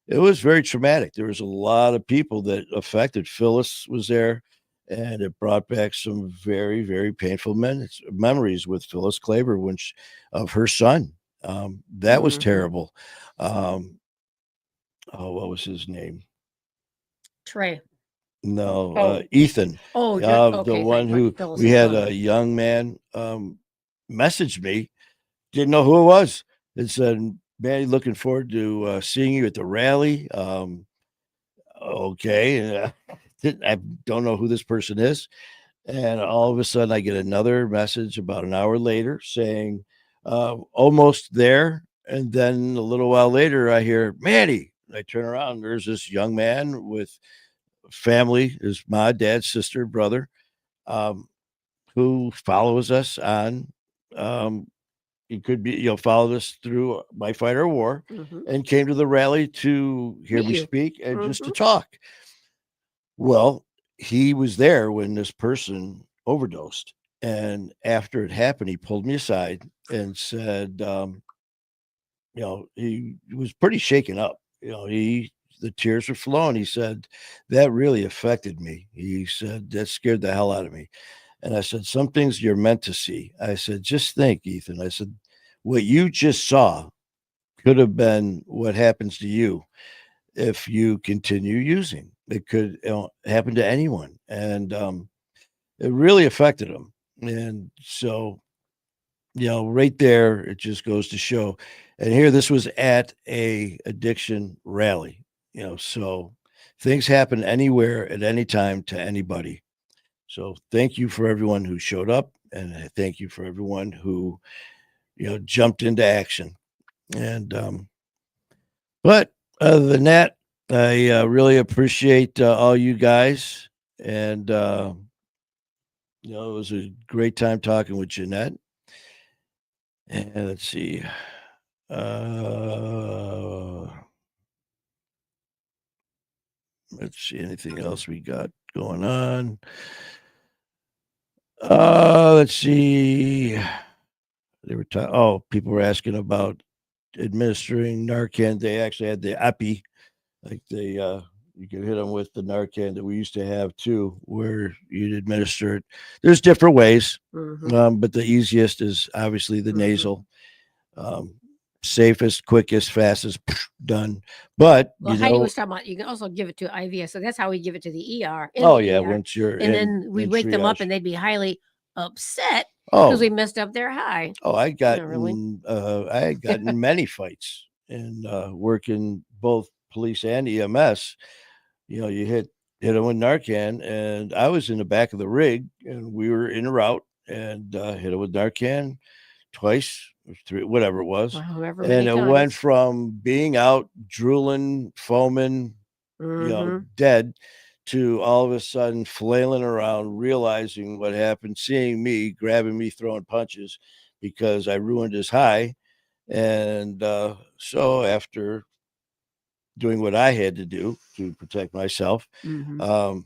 S1: it was very traumatic. There was a lot of people that affected. Phyllis was there, and it brought back some very, very painful memories with Phyllis Claver of her son. That was terrible. What was his name?
S2: Trey.
S1: No, Ethan.
S2: Oh,
S1: The
S2: okay.
S1: one who
S2: Phyllis
S1: we
S2: is
S1: had
S2: brother.
S1: a young man message me, didn't know who it was. It said, "Manny, looking forward to seeing you at the rally." Okay, I don't know who this person is, and all of a sudden I get another message about an hour later saying, "Almost there." And then a little while later, I hear Manny. I turn around, there's this young man with family, is my dad's sister, brother, um, who follows us on. He could be, followed us through My Fight or War, and came to the rally to hear
S2: Meet
S1: me
S2: you.
S1: speak and just to talk. Well, he was there when this person overdosed, and after it happened, he pulled me aside and said, he was pretty shaken up. The tears were flowing. He said, "That really affected me." He said, "That scared the hell out of me." And I said, "Some things you're meant to see." I said, "Just think, Ethan." I said, "What you just saw could have been what happens to you if you continue using. It could happen to anyone." And it really affected him. And so, right there, it just goes to show. And here, this was at a addiction rally, so things happen anywhere at any time to anybody. So thank you for everyone who showed up, and thank you for everyone who, jumped into action. And but other than that, I really appreciate all you guys, and it was a great time talking with Jeanette. And let's see. Uh, let's see anything else we got going on. Let's see. They were people were asking about administering Narcan. They actually had the epi, like you could hit them with the Narcan that we used to have too, where you'd administer it. There's different ways, but the easiest is obviously the nasal. Um, safest, quickest, fastest, done. But
S2: Well,
S1: you
S2: Heidi
S1: know,
S2: was talking about you can also give it to IVS, so that's how we give it to the ER.
S1: oh yeah, once you're
S2: and then we
S1: in
S2: wake them up,
S1: triage.
S2: and they'd be highly upset because we
S1: Oh,
S2: messed up their high.
S1: oh, I got
S2: really.
S1: I had gotten many fights and working both police and EMS. You know, you hit them with Narcan, and I was in the back of the rig, and we were in route, and hit them with Narcan twice or three, whatever it was.
S2: Well, however
S1: And
S2: many
S1: it went
S2: times.
S1: from being out, drooling, foaming,
S2: Mhm.
S1: dead, to all of a sudden flailing around, realizing what happened, seeing me, grabbing me, throwing punches because I ruined his high. And so after doing what I had to do to protect myself,
S2: Mhm.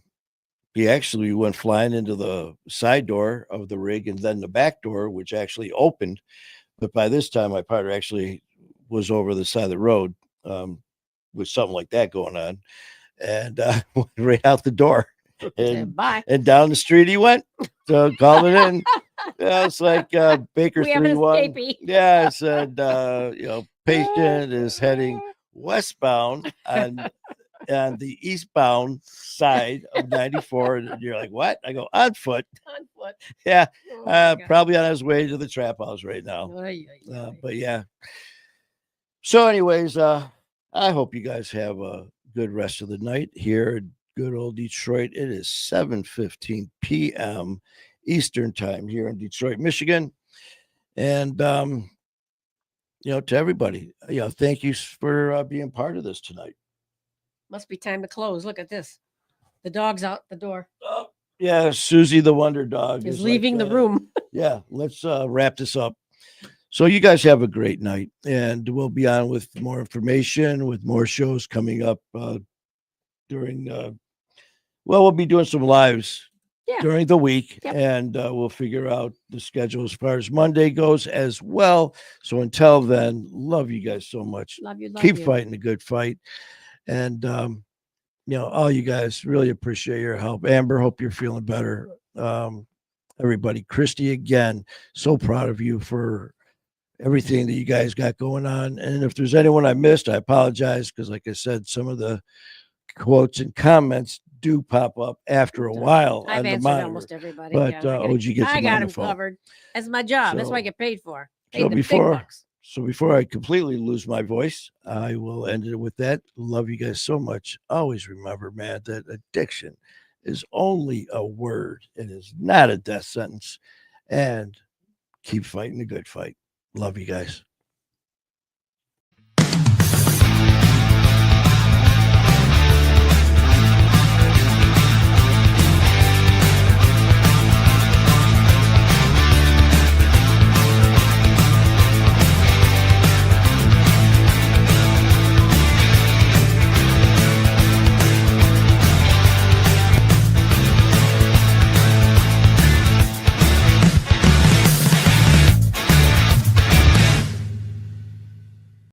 S1: he actually went flying into the side door of the rig and then the back door, which actually opened. But by this time, my partner actually was over the side of the road with something like that going on, and went right out the door,
S2: Said, bye.
S1: and down the street he went. So called it in. Yeah, it's like Baker
S2: We have an
S1: 3-1.
S2: escapee.
S1: Yeah, I said, patient is heading westbound on the eastbound side of 94. And you're like, what? I go, on foot.
S2: On foot.
S1: Yeah,
S2: Oh, my God.
S1: probably on his way to the trap house right now.
S2: Ay, ay, ay.
S1: But yeah. So, anyways, I hope you guys have a good rest of the night here in good old Detroit. It is 7:15 p.m. Eastern time here in Detroit, Michigan. And to everybody, thank you for being part of this tonight.
S2: Must be time to close. Look at this. The dog's out the door.
S1: Oh, yeah, Susie the Wonder Dog
S2: Is leaving the room.
S1: Yeah, let's wrap this up. So you guys have a great night, and we'll be on with more information, with more shows coming up during. We'll be doing some lives during the week, and we'll figure out the schedule as far as Monday goes as well. So until then, love you guys so much.
S2: Love you.
S1: Keep fighting the good fight, and all you guys really appreciate your help. Amber, hope you're feeling better. Everybody, Christy, again, so proud of you for everything that you guys got going on. And if there's anyone I missed, I apologize because, like I said, some of the quotes and comments do pop up after a while.
S2: I've
S1: on the
S2: answered
S1: monitor.
S2: almost everybody.
S1: But OG gets
S2: I
S1: them
S2: got
S1: on the
S2: him
S1: phone.
S2: covered. That's my job. That's what I
S1: So-
S2: get paid for.
S1: So
S2: Paid the big bucks.
S1: before I completely lose my voice, I will end it with that. Love you guys so much. Always remember, man, that addiction is only a word. It is not a death sentence. And keep fighting the good fight. Love you guys.